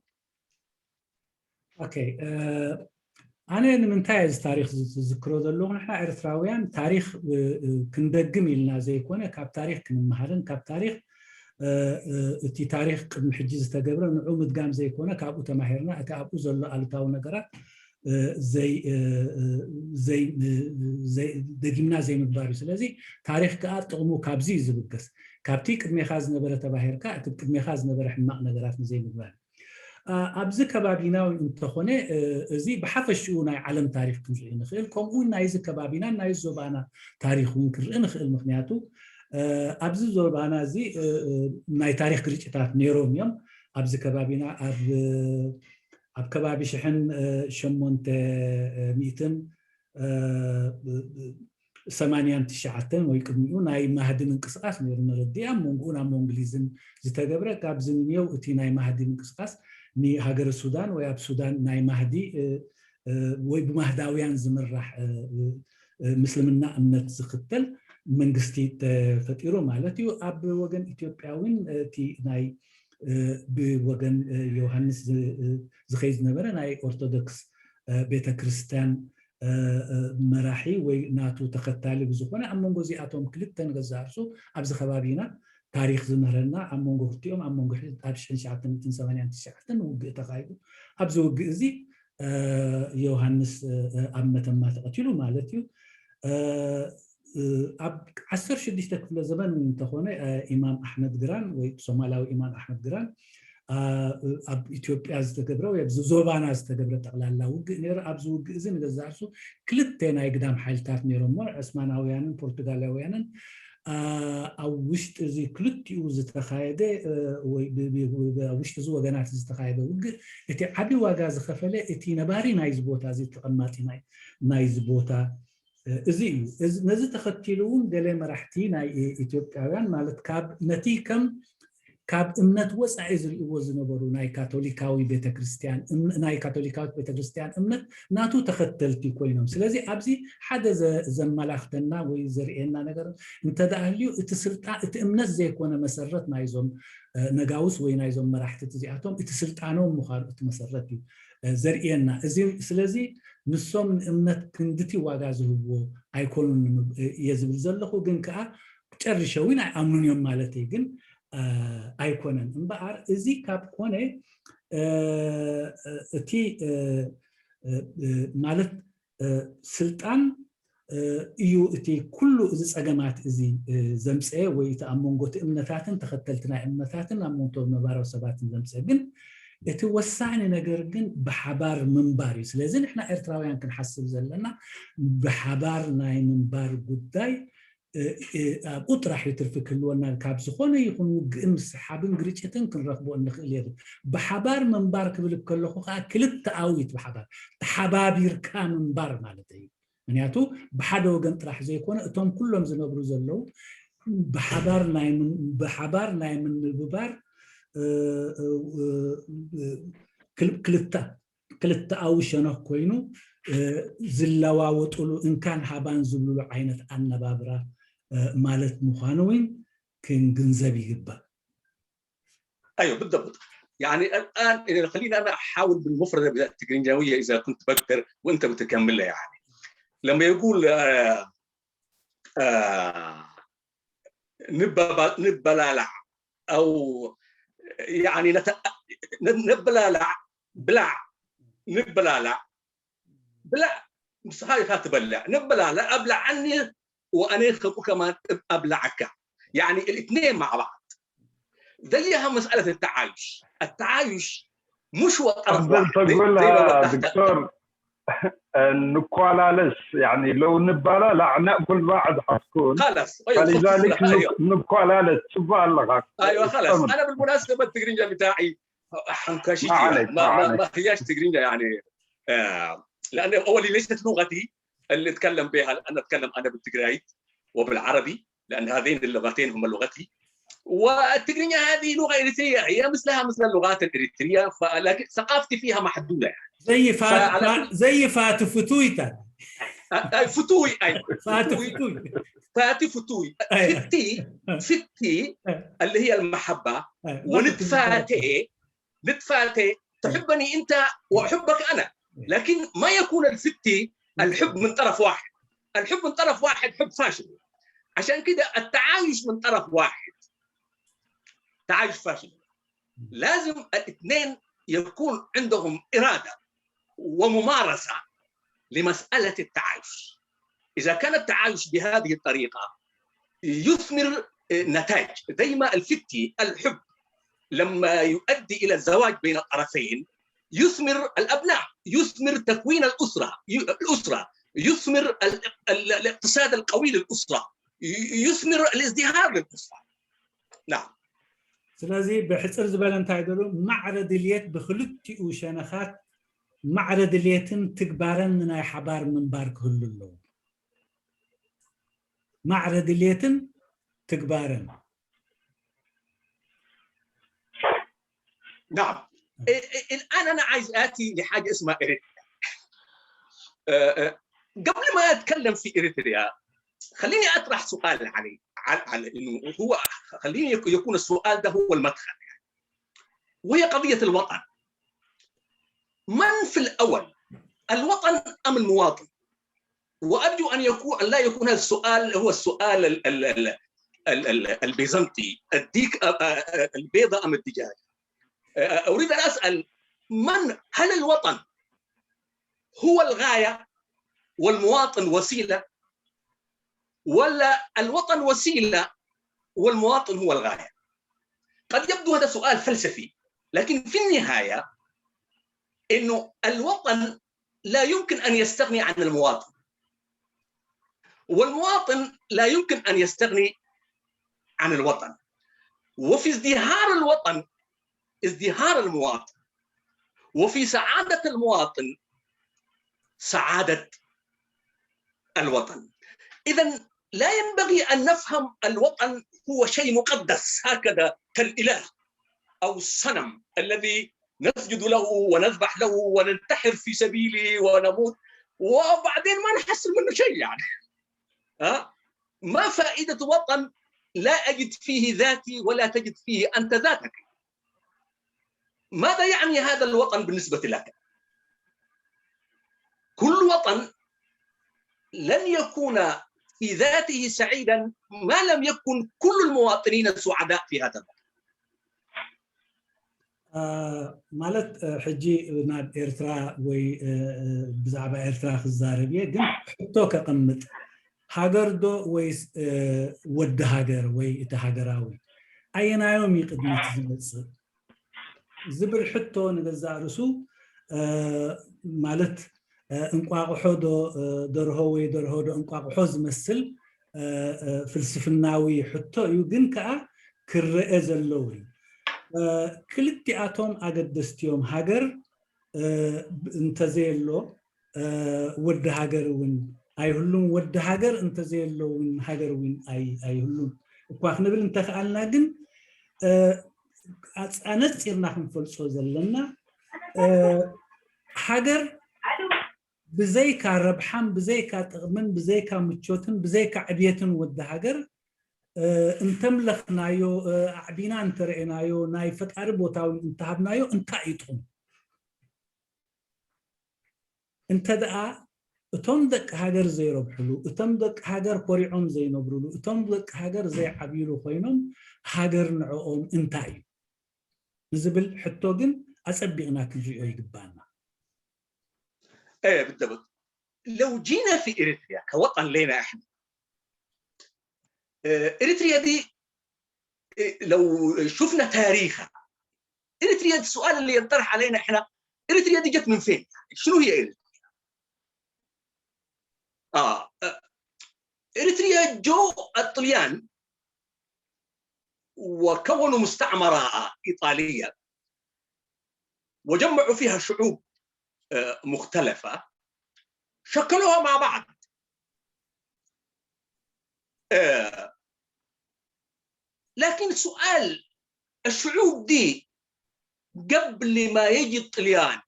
اوكي، أنا نمنتاز تاريخ ذكره ذلو نحن إرثراويان تاريخ كندقم لنا زي كونه كاب تاريخ كنمهرن كاب تاريخ تي تاريخ قبل حجز تجبر نعوم دقام زي كونه كابو تماهرنا كابو زلو ألتاو نقرأ زي دقمنا زي مدباري. سلازي تاريخ كأت قمو كابزي زبقس كابتي قدمي خاز نبرة تباهر كأت قدمي خاز نبرة حماق نقرات زي مدباري. أبز كبابينا وانتخونه زي بحفش ناي علم تاريخ كنجي نخيل كم نايز كبابينا نايز زبانا تاريخ ونكر نخيل مخنياتو أبز زبانا زي ناي تاريخ كريتشتات نيروميوم أبز كبابينا أب كبابي شحن شمونت ميتن 89 ويكملوا ناي مهدن انقساس نردي أمونغونا مونغليزن زتجبره كابزنيو أتي ناي مهدن انقساس ني هاجر السودان وياب السودان ناي مهدي وبمهداويان زمرح مسلمنا أمنت زختل منقستي فتيرو مالتيو أب وجن إثيوبياوين تي ناي بوجن يوحنس زخيز نبرة ناي أرثوذكس بيتا كريستيان مراحي وناتو تختالي بزخونه أمونغو زي أتوم كليبتن غزارسو أبز خبابينا تاريخ زمهرنا أمونغو ختيوم أمونغو حيث أبشن شعبتن 1989 وقتقايبو أبزو قزي يوحنس أمتن ما تقتلوا مالتيو أب عسر شديش تكفل زمان من تخونه إمام أحمد قران وصومالاوي إمام أحمد قران أب إثيوبيا أزتقبره ويبز زوبانا أزتقبره تقلال له نير أبزو إذن جزارسو كلتنا يقدام حالتات نيرهم مر أسماناويانا برتغاليانا أو وشت زي كلتيو زتخايدة ووشت زو جنات زتخايدة وج إتي عبي واجاز خفلة إتي نباري نايز بوتا زي تقماتي نايز بوتا ازي نزي تختلون دلي مرحتي ناي إثيوبياويان مالت كاب نتيكم كاب امنت وسع زريو زنبرو ناي كاثوليكاوي بيت كريستيان ناي كاثوليكاوي بيت كريستيان امنت ناتو تختلتي كوينم سلازي ابزي حدا زملاختنا وي زرينا نغر انت داليو اتسلطا اتامنت زي كونه مسرت نايزوم نغاوس وي نايزوم مرحت تزياتهم اتسلطانو مخالفت مسرتي زرينا ازي سلازي نسوم امنت كندتي واغا زهبو ايكون يزبل زلخو ግን ከአ ጨርሸውን አምኑን ማለት ግን አይኮነን እንባር እዚ ካብ ኮነ እቲ ማለት ስልጣን እዩ እቲ ኩሉ እዚ ፀገማት እዚ ዘምፀ ወይ ተአመንጎት እምነታትን ተኸተልትና እምነታትን አመንቶ መባራው ሰባትን ዘምፀ ግን እቲ ወሳኝ ነገር ግን በሐባር መንባር ስለዚህ ንሕና ኤርትራውያን ክንሐስብ ዘለና በሐባር ናይ መንባር ጉዳይ ቁጥራህ ይትርፍክልወና ካብ ዝኾነ ይኹን ግን ሰሓብን ግርጭትን ክንረክቦ እንኽእል የለ በሐባር መንባር ክብል ከለኹ ክልተ አዊት በሐባር ተሐባቢርካ መንባር ማለት እዩ ምክንያቱ በሓደ ወገን ጥራሕ ዘይኮነ እቶም ኩሎም ዝነብሩ ዘለው በሐባር ናይ ምንብባር ክልተ አውሸነኽ ኮይኑ ዝለዋወጡሉ እንካን ሃባን ዝብሉ ዓይነት አነባብራ ማለት مخانوين كنجنزب يجبا ايوه بالضبط يعني الان خليني انا احاول بالمفردة التجرينجاوية اذا كنت بقدر وانت بتكملها يعني لما يقول نبلالع او يعني نبلالع بلع بس هاي تبلع نبلالع ابلع عني وانا كمان ابلعك يعني الاثنين مع بعض زيها مساله التعايش مش طرف واحد تقول دكتور نقالالس يعني لو نبلا لا ناكل بعد حسكون خلاص فلذلك نقالالس تبالغ ايوه خلاص انا بالمناسبه التجرينجا بتاعي حنكاشي ما هياش تجرينجا يعني لان اولي ليست لغتي اللي اتكلم بها انا اتكلم انا بالتجرايت وبالعربي لان هذين اللغتين هم لغتي والتجرينيا هذه لغه اريتريه هي مثلها مثل اللغات الاريتريه فلكن ثقافتي فيها محدوده يعني زي فاتفتويتا فتوي ايوه فاتفتوي فتي اللي هي المحبه ونتفاتي تحبني انت واحبك انا لكن ما يكون الفتي الحب من طرف واحد الحب من طرف واحد حب فاشل عشان كده التعايش من طرف واحد تعايش فاشل لازم الاثنين يكون عندهم إرادة وممارسة لمسألة التعايش إذا كان التعايش بهذه الطريقة يثمر نتائج زي ما الفتي الحب لما يؤدي إلى الزواج بين الطرفين يثمر الأبناء يثمر تكوين الأسرة يثمر الاقتصاد القوي للأسرة يثمر الازدهار للأسرة نعم سلازي بحصر زبالة انتاي دلو معرض اليت بخلطي وشانخات معرض اليتن تكبارن ناي حبار من بارك هلو معرض اليتن تكبارن نعم الآن أنا عايز آتي لحاجة اسمها إريتريا قبل ما أتكلم في إريتريا خليني أطرح سؤال على إنه هو خليني يكون السؤال ده هو المدخل يعني. وهي قضية الوطن من في الأول الوطن أم المواطن وأرجو أن لا يكون هذا السؤال هو السؤال البيزنطي الديك البيضة أم الدجاج أريد أن أسأل هل الوطن هو الغاية والمواطن وسيلة ولا الوطن وسيلة والمواطن هو الغاية؟ قد يبدو هذا سؤال فلسفي لكن في النهاية إنه الوطن لا يمكن أن يستغني عن المواطن والمواطن لا يمكن أن يستغني عن الوطن وفي ازدهار الوطن ازدهار المواطن وفي سعادة المواطن سعادة الوطن. إذن لا ينبغي أن نفهم الوطن هو شيء مقدس هكذا كالإله أو الصنم الذي نسجد له ونذبح له وننتحر في سبيله ونموت وبعدين ما نحصل منه شيء يعني. ما فائدة وطن لا أجد فيه ذاتي ولا تجد فيه أنت ذاتك؟ ماذا يعني هذا الوطن بالنسبة لك؟ كل وطن لن يكون في ذاته سعيدا ما لم يكن كل المواطنين سعداء في هذا الوطن. مالت حجي ناب إرترا وي بزعب إرترا خزاربية جم حتى كقمت هاجر دو وي ود هاجر وي إتهاجراوي أينا يوم يقدم تزبط زبر حتى نجزارسو مالت انقاق حودو درهوي درهودو انقاق حوز مسل فلسفناوي حتى يجن كأ كرئ زلوي كلتياتهم أقدستيهم هاجر انتزيلو ود هاجر وين أي هلون ود هاجر انتزيلو وين هاجر وين أي هلون وقاخ نبل انتخالنا جن أنا تصيرنا هم فلسفة زلنا هاجر بزيكا ربحان بزيكا تغمن بزيكا متشوتن بزيكا عبيتن ود هاجر انتملخنايو عبينا انترئنايو ناي فتار بوتاو انتهبنايو انتايتهم انت دقا اتمدك هاجر زي ربحلو اتمدك هاجر قريعهم زي نبرلو اتمدك هاجر زي عبيلو خوينهم هاجر نعوهم انتاي نزبل حتو جن أسبقنا كجيئو يقبانا ايه بالضبط. لو جينا في إريتريا كوطن لنا احنا إريتريا دي لو شفنا تاريخها إريتريا السؤال اللي ينطرح علينا احنا إريتريا دي جت من فين؟ شنو هي إريتريا؟ إريتريا جو الطليان وكونوا مستعمرة إيطالية وجمعوا فيها شعوب مختلفة شكلوها مع بعض. لكن سؤال الشعوب دي قبل ما يجي الطليان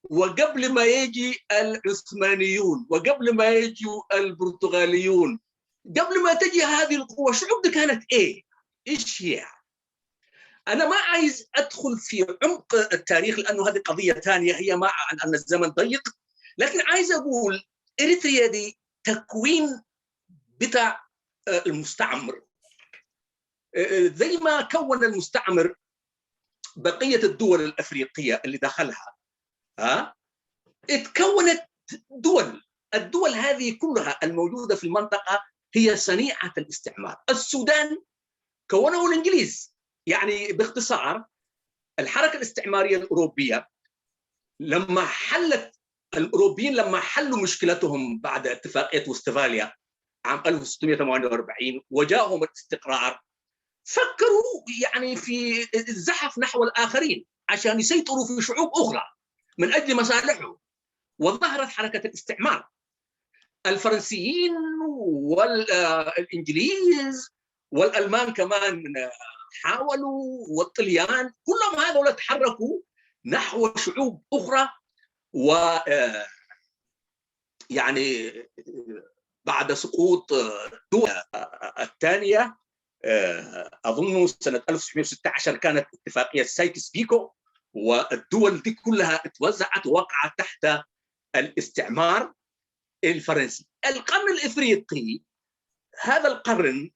وقبل ما يجي العثمانيون وقبل ما يجوا البرتغاليون قبل ما تجي هذه القوة الشعوب دي كانت ايه؟ ايش هي؟ أنا ما عايز أدخل في عمق التاريخ لأنه هذه قضية ثانية هي ما أن الزمن ضيق، لكن عايز أقول إريتريا دي تكوين بتاع المستعمر زي ما كون المستعمر بقية الدول الأفريقية اللي دخلها اتكونت الدول هذه كلها الموجودة في المنطقة هي صنيعة الاستعمار. السودان كونه الإنجليز، يعني باختصار الحركة الاستعمارية الأوروبية لما الأوروبيين لما حلوا مشكلتهم بعد اتفاقية وستفاليا عام 1648 وجاءهم الاستقرار فكروا يعني في الزحف نحو الآخرين عشان يسيطروا في شعوب أخرى من أجل مصالحهم، وظهرت حركة الاستعمار. الفرنسيين والإنجليز والألمان كمان حاولوا والطليان كلهم هذول تحركوا نحو شعوب أخرى. و يعني بعد سقوط الدول الثانية أظن سنة 1916 كانت اتفاقية سايكس بيكو، والدول دي كلها اتوزعت ووقعت تحت الاستعمار الفرنسي. القرن الإفريقي هذا القرن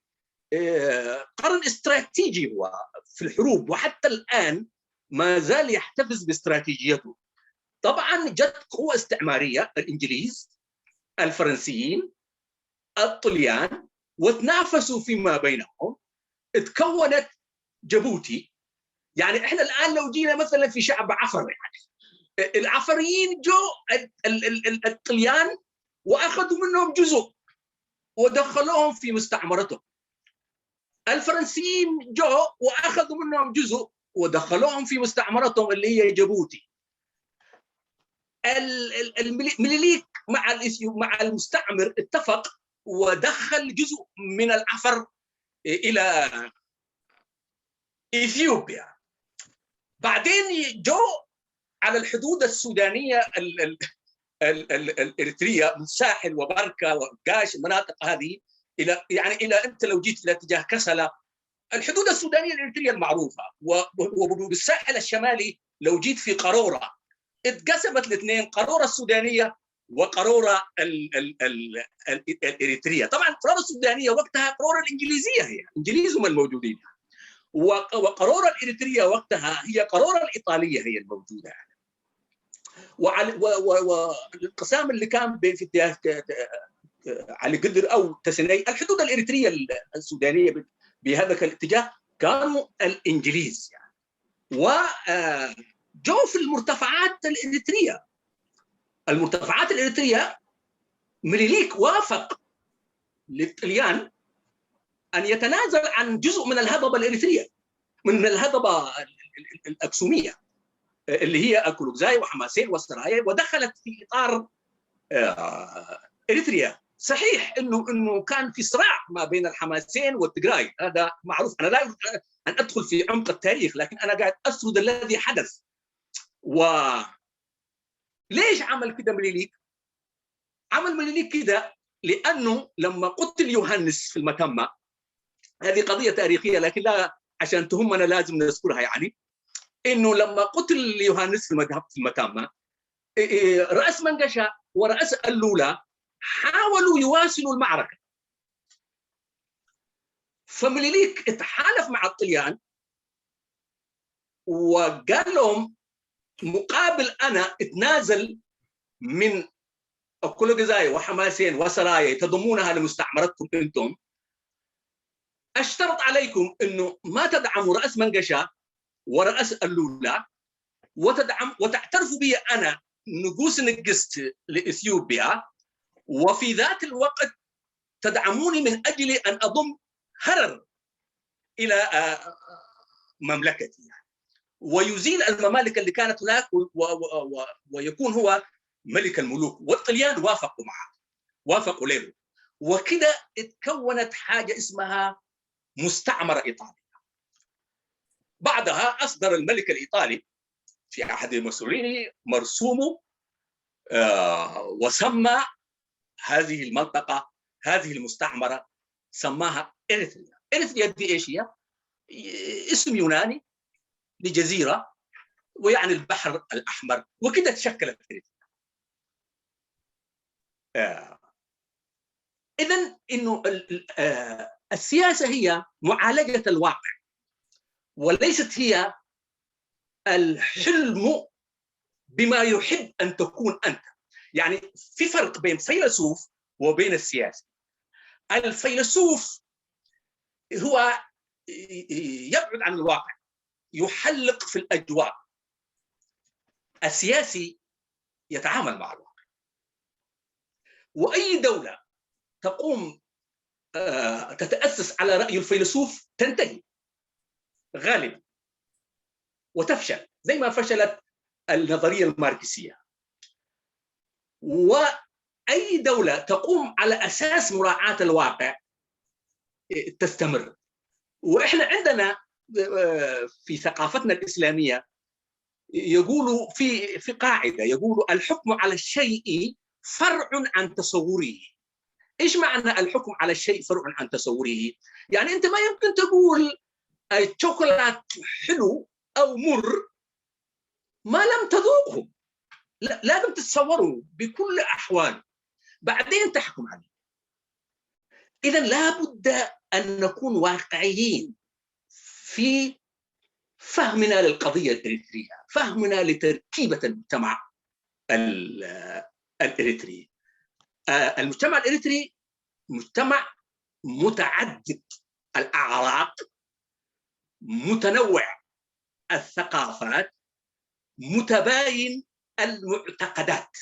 قرن استراتيجي هو في الحروب، وحتى الآن ما زال يحتفظ باستراتيجيته. طبعا جت قوة استعمارية الإنجليز الفرنسيين الطليان وتنافسوا فيما بينهم، اتكونت جيبوتي. يعني احنا الآن لو جينا مثلا في شعب عفر، يعني العفريين جو الطليان وأخذوا منهم جزء ودخلوهم في مستعمرتهم، الفرنسيين جو وأخذوا منهم جزء ودخلوهم في مستعمرتهم اللي هي جيبوتي. المليليك مع المستعمر اتفق ودخل جزء من العفر الى اثيوبيا. بعدين جو على الحدود السودانيه الاريتريه من ساحل وبركه وقاش، المناطق هذه الى انت لو جيت الى اتجاه كسلة، الحدود السودانيه الاريتريه المعروفه، وبالساحل الشمالي لو جيت في قروره اتقسمت الاثنين، قروره السودانيه وقروره الاريتريه. طبعا قروره السودانيه وقتها قروره الانجليزيه، هي انجليز هم الموجودين، وقروره الاريتريه وقتها هي قروره الايطاليه هي الموجوده. والانقسام اللي كان في اتجاه علي قدر او تسني، الحدود الاريتريه السودانيه بهذا الاتجاه كانوا الانجليز يعني. وجو في المرتفعات الاريتريه، المرتفعات الاريتريه مينيليك وافق للطليان ان يتنازل عن جزء من الهضبه الاريتريه، من الهضبه الاكسوميه اللي هي اكولوكزاي وحماسين وسرايا، ودخلت في اطار اريتريا. صحيح انه كان في صراع ما بين الحماسين والتجراي، هذا معروف. انا لا أريد ان ادخل في عمق التاريخ، لكن انا قاعد اسرد الذي حدث. وليش عمل كده مينيليك؟ عمل مينيليك كده لانه لما قتل يوهانس في المتمه، هذه قضيه تاريخيه لكن لا عشان تهمنا لازم نذكرها، يعني انه لما قتل يوهانس في المتمه، راس منقشه ورأس اللولة حاولوا يواصلوا المعركة، فمينيليك اتحالف مع الطليان وقال لهم مقابل أنا اتنازل من أكولوكزاي وحماسين وسرايا تضمونها لمستعمرتكم أنتم، أشترط عليكم أنه ما تدعموا رأس منقشة ورأس اللولة، وتعترفوا بي أنا نقوس نقست لإثيوبيا، وفي ذات الوقت تدعموني من أجل أن أضم هرر إلى مملكتي يعني، ويزيل الممالك اللي كانت هناك ويكون هو ملك الملوك. والطليان وافقوا معه، وافقوا له، وكده اتكونت حاجة اسمها مستعمرة إيطالية. بعدها أصدر الملك الإيطالي في عهد موسوليني مرسومه، وسمى هذه المنطقة، هذه المستعمرة، سماها إريتريا. إريتريا دي إيش هي؟ اسم يوناني لجزيرة ويعني البحر الأحمر، وكده تشكلت إريتريا. إذن إنه السياسة هي معالجة الواقع، وليست هي الحلم بما يحب أن تكون أنت. يعني في فرق بين فيلسوف وبين السياسي. الفيلسوف هو يبعد عن الواقع، يحلق في الأجواء. السياسي يتعامل مع الواقع. وأي دولة تقوم تتأسس على رأي الفيلسوف تنتهي غالبا وتفشل، زي ما فشلت النظرية الماركسية. وأي دولة تقوم على أساس مراعاة الواقع تستمر. وإحنا عندنا في ثقافتنا الإسلامية يقولوا في قاعدة، يقولوا الحكم على الشيء فرع عن تصوره. إيش معنى الحكم على الشيء فرع عن تصوره؟ يعني أنت ما يمكن تقول الشوكولات حلو أو مر ما لم تذوقه، لازم تتصوره بكل أحوال بعدين تحكم عليه. إذن لابد أن نكون واقعيين في فهمنا للقضية الإريترية، فهمنا لتركيبة المجتمع الإريتري. المجتمع الإريتري مجتمع متعدد الأعراق، متنوع الثقافات، متباين المعتقدات.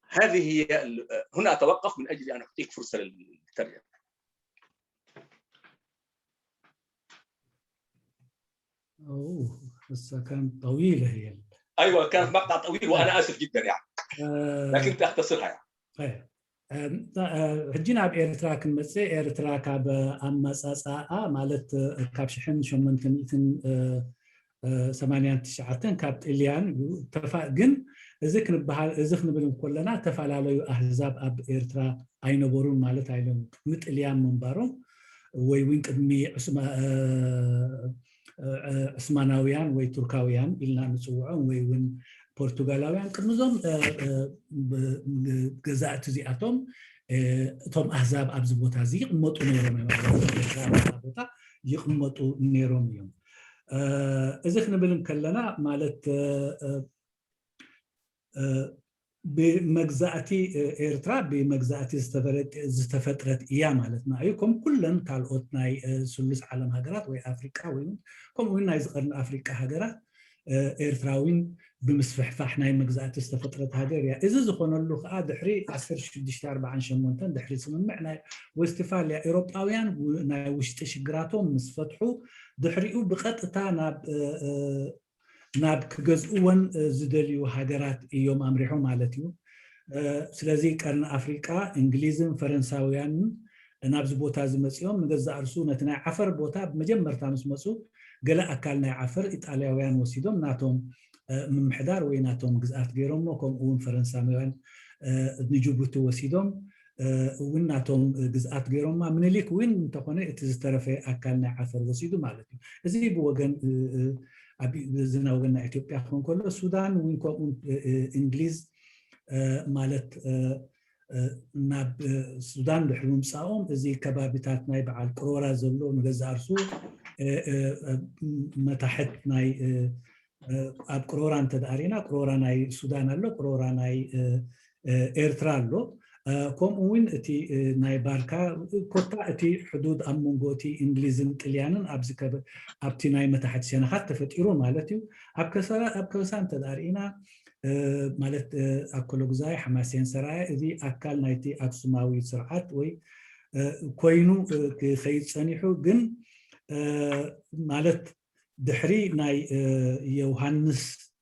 هذه هي. هنا أتوقف من أجل أن أعطيك فرصة للترجمة. أوه، بس كانت طويلة هي. ايوه كانت مقطع طويل وانا اسف جدا يعني لكن تختصرها يعني هجينا بإيرترا كنمسي إيرترا كاب أمصاصا مالت كاب شحن 889 كاب إليان تفاجن إذا كنبحال إذا كنبلم كلنا تفعلوا أحزاب أب إيرترا أينبورون مالت أيلم مت إليان منبارو وين قدمي عثماناويان وي تركاويان إلنا نصوعون وين بورتغالاويان كنزوم جزاءت زي أتوم توم أحزاب أبز بوتا زي يقمطوا نيروم يقمطوا نيروم يوم إذا كنا بنتكلمنا مالت بمجزأتي إيرترا بمجزأتي استفترت إياه مالتنا أيكم كلن كالوتنا سلس عالم هجرات وي أفريقيا وين كم وين يزقرن أفريقيا هجرات إيرتراوين بمسفحفحنا مجزأتي استفترت هجريا إذا زخون اللغة دحري 10-14 دحري سمعنا واستفاليا أوروباويان وناي وشت شجراتهم مسفتحوا دحريو بقطتا ناب كجزءون زدليو هاجرات يوم أمريحو مالتيو سلازي كارن أفريقيا إنجليزم فرنساويان ناب زبوتا زمسيوم نجزء أرسو نتنا عفر بوتا بمجمر تامس مسو قلا أكلنا عفر إيطالياويان وسيدوم ناتهم من محدار ويناتهم جزءات غيرهم وكم أون فرنساويان نجوبتو وسيدوم وناتهم جزءات غيرهم من ليك وين تقوني تزترفي أكلنا عفر وسيدو مالتيو زي بوجن أبي زنا وقلنا إثيوبيا خون كله السودان وينكم إنجليز مالت ناب السودان بحلم ساهم زي كبابتات نايب على الكرورة زلوا نجزء أرسو متحت ناي أب كرورة أنت دارينا كرورة ناي السودان له كرورة ناي إيرترا له كم وين تي ناي باركا كوتا تي حدود أمونغوتي إنجليزن طليانن أبزك أبتي ناي متحت سنة حتى فتيرو مالتيو أبكسان تدارينا مالت أكولوجزاي حماسين سرايا ذي أكل نايتي أكسماوي سرعات وي كوينو كخيط سنيحو جن مالت دحري ناي يوهانس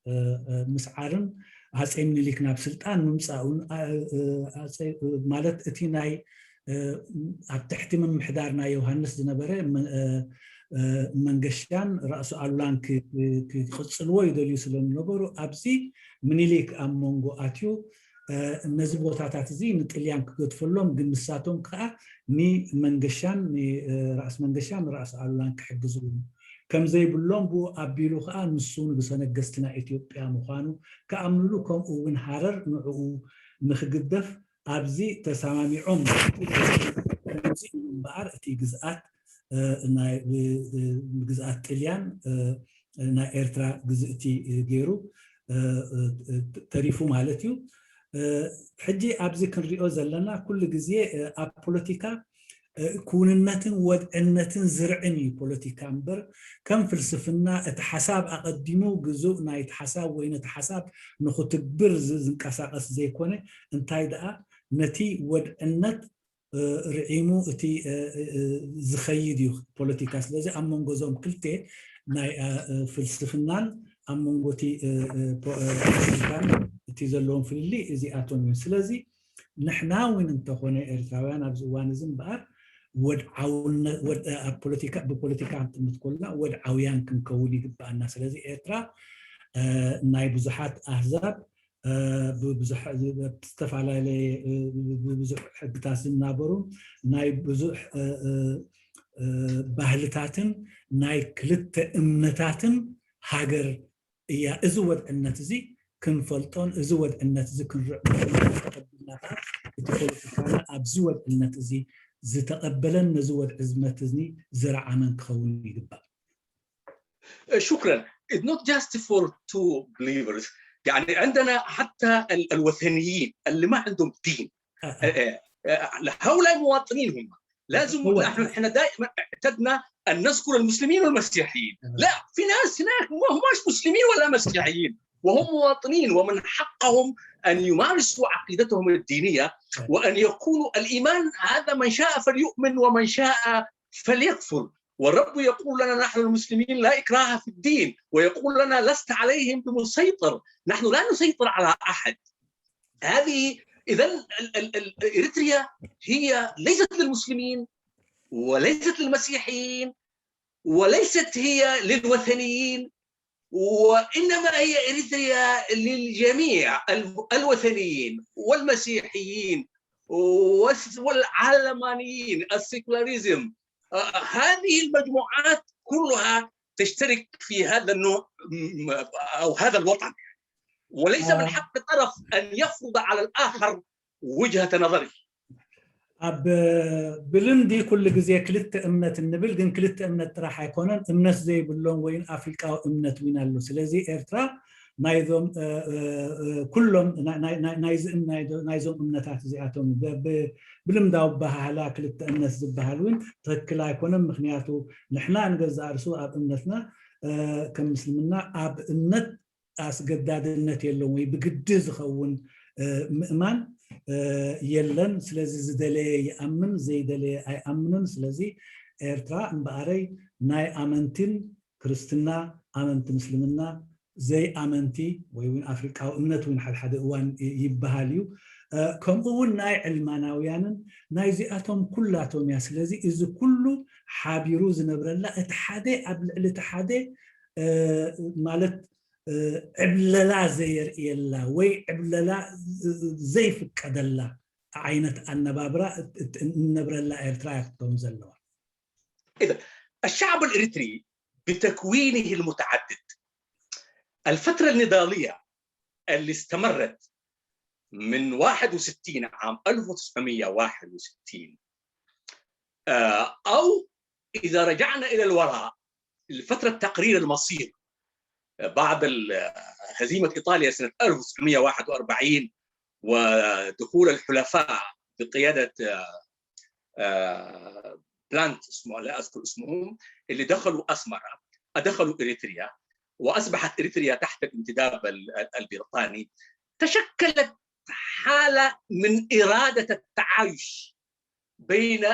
مسعارن هاسين ليك ناب سلطان ممصاون مالت اتي ناي اب تحت من محدارنا يوهانس زنبره منغشان راس አሉላን ክቅጽልዎ ይደልዩ ስለነበሩ ኣብዚ ምኒልክ ኣብ መንጎ ኣትዩ እነዚህ ቦታታት እዚ ንጥልያን ክገድፈሎም ግን ንሳቶም ከዓ መንገሻን ራስ መንገሻን ራስ አሉላን ክሕግዙ كم زي بلون بو أبيلو خا نسون بسنجستنا إثيوبيا مخانو كأمنلو كم وين حرر نعو نخجدف أبزي تسامي عم زي بعر تي جزءات ناي جزءات كليان ناي إيرترا جزءتي جيرو تاريخو مالتيو حجي أبزي كنريو زلنا كل جزء أب بوليتيكا كوننتن ودعنتن زرعني بوليتيكا امبر كم فلسفنا اتحساب اقدمو جزء نايت حساب وين اتحساب نخو تكبر زنقساقس زي كونه انتاي دا نتي ودعنت رعيمو اتي زخيديو بوليتيكا سلازي امونغوزوم كلتي ناي فلسفنان امونغوتي بوليتيكا اتي زلون فيلي ازي اتون سلازي نحنا وين انتخونه ارتاوان ابزوان زنبار ود بوليتيكا ببوليتيكا متقولنا ود عويان كنكون يقبعنا سلازي إيرترا ناي بزحات أحزاب بزح تستفعل على بزح بتاسم نابرو ناي بزح بهلتاتن ناي كلت امنتاتن هاجر يا ازود النتزي كنفلطون ازود النتزي كنرقبنا بوليتيكا ابزود النتزي زتقبلن نزود عزمتزني زرع من كون يقبل. شكرا. It's not just for two believers. يعني عندنا حتى الوثنيين اللي ما عندهم دين. هؤلاء مواطنين هم. لازم احنا دائما اعتدنا ان نذكر المسلمين والمسيحيين. لا في ناس هناك ما هماش مسلمين ولا مسيحيين وهم مواطنين ومن حقهم أن يمارسوا عقيدتهم الدينية وأن يكونوا الإيمان هذا من شاء فليؤمن ومن شاء فليكفر والرب يقول لنا نحن المسلمين لا إكراه في الدين، ويقول لنا لست عليهم بمسيطر، نحن لا نسيطر على أحد. هذه إذن إريتريا هي ليست للمسلمين وليست للمسيحيين وليست هي للوثنيين، وإنما هي إريتريا للجميع، الوثنيين والمسيحيين والعلمانيين، السيكولاريزم. هذه المجموعات كلها تشترك في هذا النوع أو هذا الوطن، وليس من حق طرف أن يفرض على الآخر وجهة نظره. بلندي كل جزية كلت أمنة النبل جن كلت أمنة راح يكونن أمنة زي بلون وين أفريقيا أمنة وين اللو سلزي إرترا نايزم كلهم نايزم أمنة تحت زياتهم بلمداو بها هلا كلت أمنة زبهالوين تذكر يكونن مخنياتو نحنا نجز أرسو أب أمنتنا كمسلمنا أب أمنة أسجداد النت يلوي بجدز خون مؤمن يلن سلازي زدلي يأمن زي دلي أي أمنن سلازي إرترا مباري ناي أمنتين كريستنا أمنت مسلمنا زي أمنتي وين أفريقيا أمنت وين حد وان يبهاليو كم أول ناي علماناويان ناي زياتهم كلاتهم يا سلازي إذا كله حابيروز نبرلا اتحادي قبل الاتحادي مالت عبللا زي يلا وي عبللا زي فكدلا عينت النبابرة النبرلا إرتراك تنزلوا. إذا الشعب الإريتري بتكوينه المتعدد، الفترة النضالية اللي استمرت من 61 عام 1961 أو إذا رجعنا إلى الوراء لفترة تقرير المصير بعد هزيمة إيطاليا سنة 1941 ودخول الحلفاء بقيادة بلانت اسمه لا أذكر اسمهم، اللي دخلوا أسمرة، دخلوا إريتريا وأصبحت إريتريا تحت الانتداب البريطاني. تشكلت حالة من إرادة التعايش بين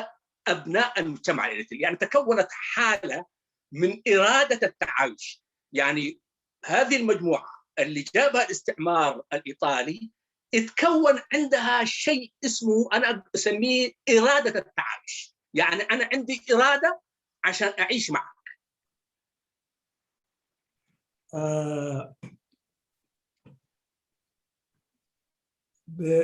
أبناء المجتمع الإريتري، يعني تكونت حالة من إرادة التعايش. يعني هذه المجموعة اللي جابها الاستعمار الإيطالي اتكون عندها شيء اسمه أنا أسميه إرادة التعايش، يعني أنا عندي إرادة عشان أعيش معك.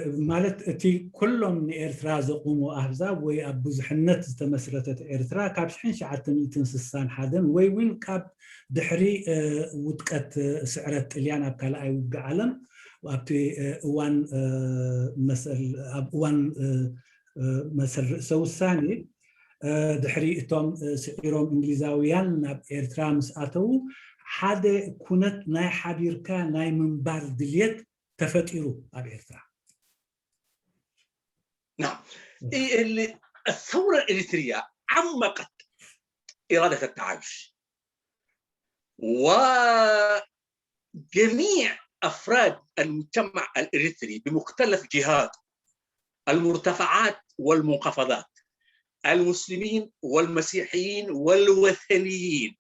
مالت تي كلهم إرترا زقوموا أحزاب وأبوزحنت تمسرتت إرترا كاب شحن شعات تنسسان حدن وين كاب دحري ودقت سعرت اليان أبكال أي وقعلم وأبتي وان مسأل وان مسأل سوساني دحري توم سعيرهم إنجليزاويان ناب إرترا مسأتو حدا كنت ناي حبيركا ناي منبار دليت تفتيرو أبي إرترا. نعم، الثورة الإريترية عمقت إرادة التعايش، وجميع أفراد المجتمع الإريتري بمختلف جهات، المرتفعات والمنخفضات، المسلمين والمسيحيين والوثنيين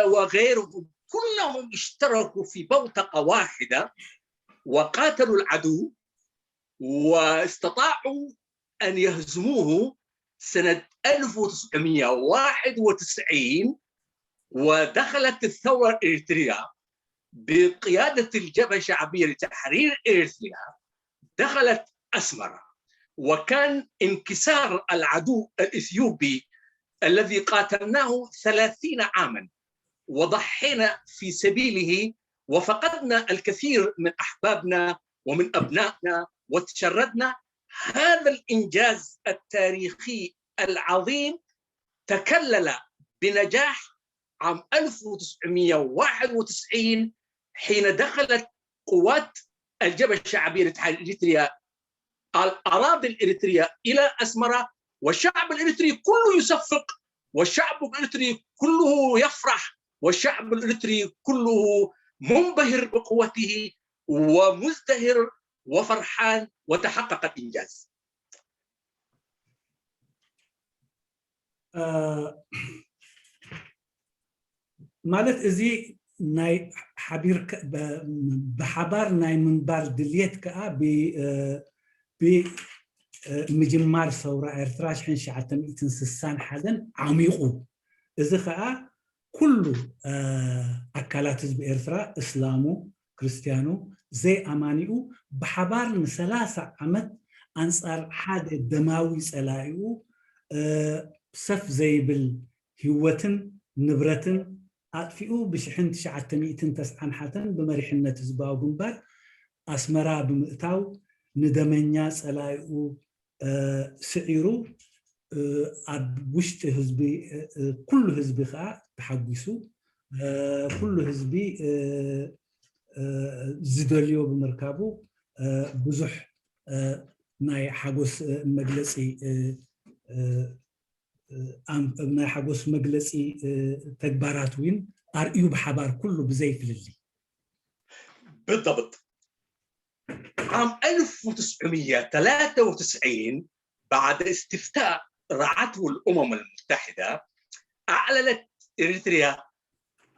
وغيرهم، كلهم اشتركوا في بوتقة واحدة وقاتلوا العدو واستطاعوا أن يهزموه سنة 1991. ودخلت الثورة الإريترية بقيادة الجبهة الشعبية لتحرير إريتريا، دخلت أسمرة، وكان انكسار العدو الإثيوبي الذي قاتلناه 30 عاما وضحينا في سبيله وفقدنا الكثير من أحبابنا ومن أبنائنا وتشردنا. هذا الإنجاز التاريخي العظيم تكلل بنجاح عام 1991 حين دخلت قوات الجبهة الشعبية لتحرير إريتريا الأراضي الإريترية إلى أسمرة، والشعب الإريتري كله يصفق، والشعب الإريتري كله يفرح، والشعب الإريتري كله منبهر بقوته ومزدهر وفرحان، وتحقق الإنجاز. ማለት እዚ ናይ ሓቢር ብሓባር ናይ ምንባር ድልየት ከዓ ብምጅማር ሰውራ ኤርትራ 1961 ዓሚቑ እዚ ከዓ ኩሉ ኣካላት ህዝቢ ኤርትራ እስላሙ ክርስቲያኑ ዘይኣማኒኡ ብሓባር ን30 ዓመት ኣንጻር ሓደ ደማዊ ጸላኢኡ ሰፍ ዘይብል ህይወትን ንብረትን ኣጥፊኡ ብ1991 ብመሪሕነት ህዝባዊ ግንባር ኣስመራ ብምእታው ንደመኛ ጸላኢኡ ስዒሩ ኣብ ውሽጢ ህዝቢ ኩሉ ህዝቢ ከዓ ተሓጒሱ ኩሉ ህዝቢ ዝደልዮ ብምርካቡ ብዙሕ ናይ ሓጎስ መግለጺ ናይ ሓጎስ መግለጺ ተግባራት ወይን ኣርእዩ ብሓባር ኩሉ ብዘይፍልሊ بالضبط. عام 1993 بعد استفتاء رعته الأمم المتحدة أعلنت إريتريا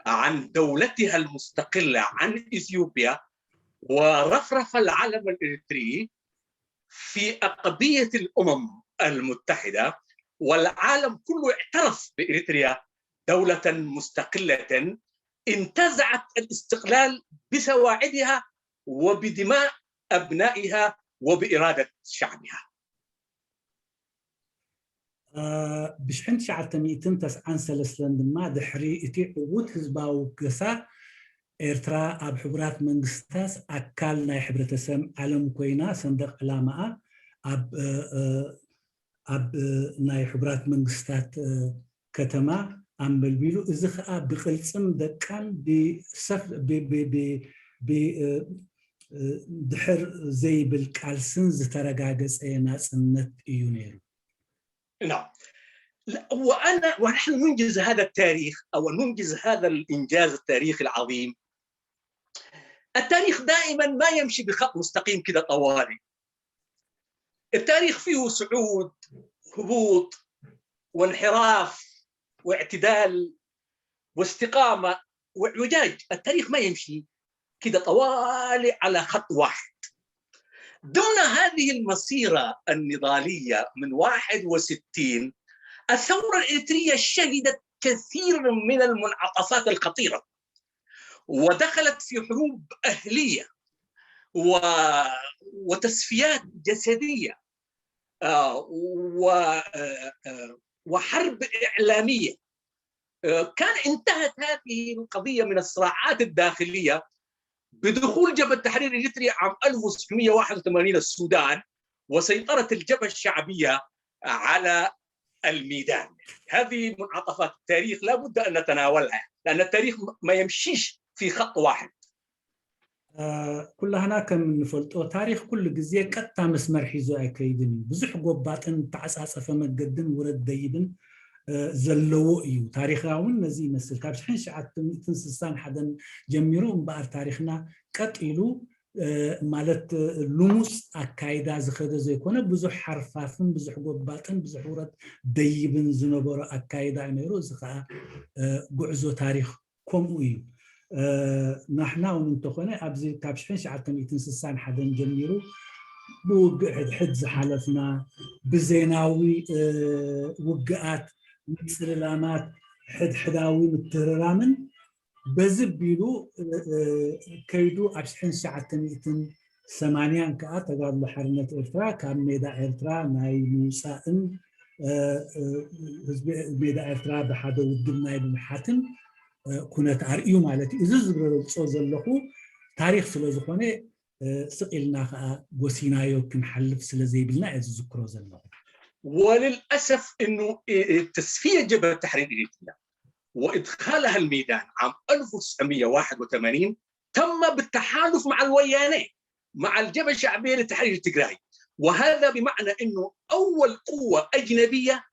عن دولتها المستقلة عن إثيوبيا، ورفرف العلم الإريتري في أقبية الأمم المتحدة، والعالم كله اعترف بإريتريا دولة مستقلة انتزعت الاستقلال بسواعدها وبدماء أبنائها وبإرادة شعبها. ب1993 ድማ ድሕሪ እቲ ዕዉት ህዝባዊ ገሳ ኤርትራ ኣብ ሕቡራት መንግስታት ኣካል ናይ ሕብረተሰብ ዓለም ኮይና ሰንደቕ ዕላማኣ ኣብ ናይ ሕቡራት መንግስታት ከተማ ኣንበልቢሉ እዚ ከዓ ብቅልፅም ደቃን ድሕር ዘይብል ቃልስን ዝተረጋገፀ ናጽነት እዩ ነይሩ። نعم. ونحن ننجز هذا التاريخ أو ننجز هذا الإنجاز التاريخي العظيم. التاريخ دائما ما يمشي بخط مستقيم كده طوالي. التاريخ فيه صعود، هبوط، وانحراف، واعتدال، واستقامة، واعوجاج. التاريخ ما يمشي كده طوالي على خط واحد. ضمن هذه المسيرة النضالية من 61 الثورة الإريترية شهدت كثير من المنعطفات الخطيرة، ودخلت في حروب أهلية وتصفيات جسدية وحرب إعلامية. كان انتهت هذه القضية من الصراعات الداخلية بدخول جبهة تحرير إريتريا عام 1981 السودان وسيطرة الجبهة الشعبية على الميدان. هذه منعطفات التاريخ لا بد أن نتناولها، لأن التاريخ ما يمشيش في خط واحد. كل هنا كم نفلتو تاريخ كل جزية كتا مسمر حيزو أكيدني بزح قوباتن تعساسة فمجدن ورد دايبن زلو እዩ ታሪኻዊ እውን ነዚ ይመስል ካብ 1960 ሓደን ጀሚሩ እምበር ታሪኽና ቀጢሉ ማለት ልሙስ ኣካይዳ ዝኸደ ዘይኮነ ብዙሕ ሓርፋፍን ብዙሕ ጎባጥን ብዙሕ ውረት ደይብን ዝነበረ ኣካይዳ ነይሩ። እዚ ከዓ ጉዕዞ ታሪኽ ከምኡ እዩ። ናሕና እውን እንተኾነ ኣብዚ ካብ 1961 ጀሚሩ ብውግእ ሕድሕድ ዝሓለፍና ብዜናዊ ውግኣት ምፅልላማት ሕድሕዳዊ ምትርራምን በዝቢሉ ከይዱ ኣብ 1980 ከዓ ተጋድሎ ሓርነት ኤርትራ ካብ ሜዳ ኤርትራ ናይ ምውፃእን ህዝቢ ሜዳ ኤርትራ ብሓደ ውድብ ናይ ብምሓትን ኩነት ኣርእዩ ማለት እዩ። እዚ ዝገልፆ ዘለኹ ታሪክ ስለ ዝኾነ ስቂልና ከዓ ጎሲናዮ ክንሓልፍ ስለ ዘይብልና እዩ ዝዝክሮ ዘለኹ። وللأسف أنه تصفية جبهة تحرير إريتريا وإدخالها الميدان عام 1981 تم بالتحالف مع الويانة مع الجبهة الشعبية لتحرير تيغراي، وهذا بمعنى أنه أول قوة أجنبية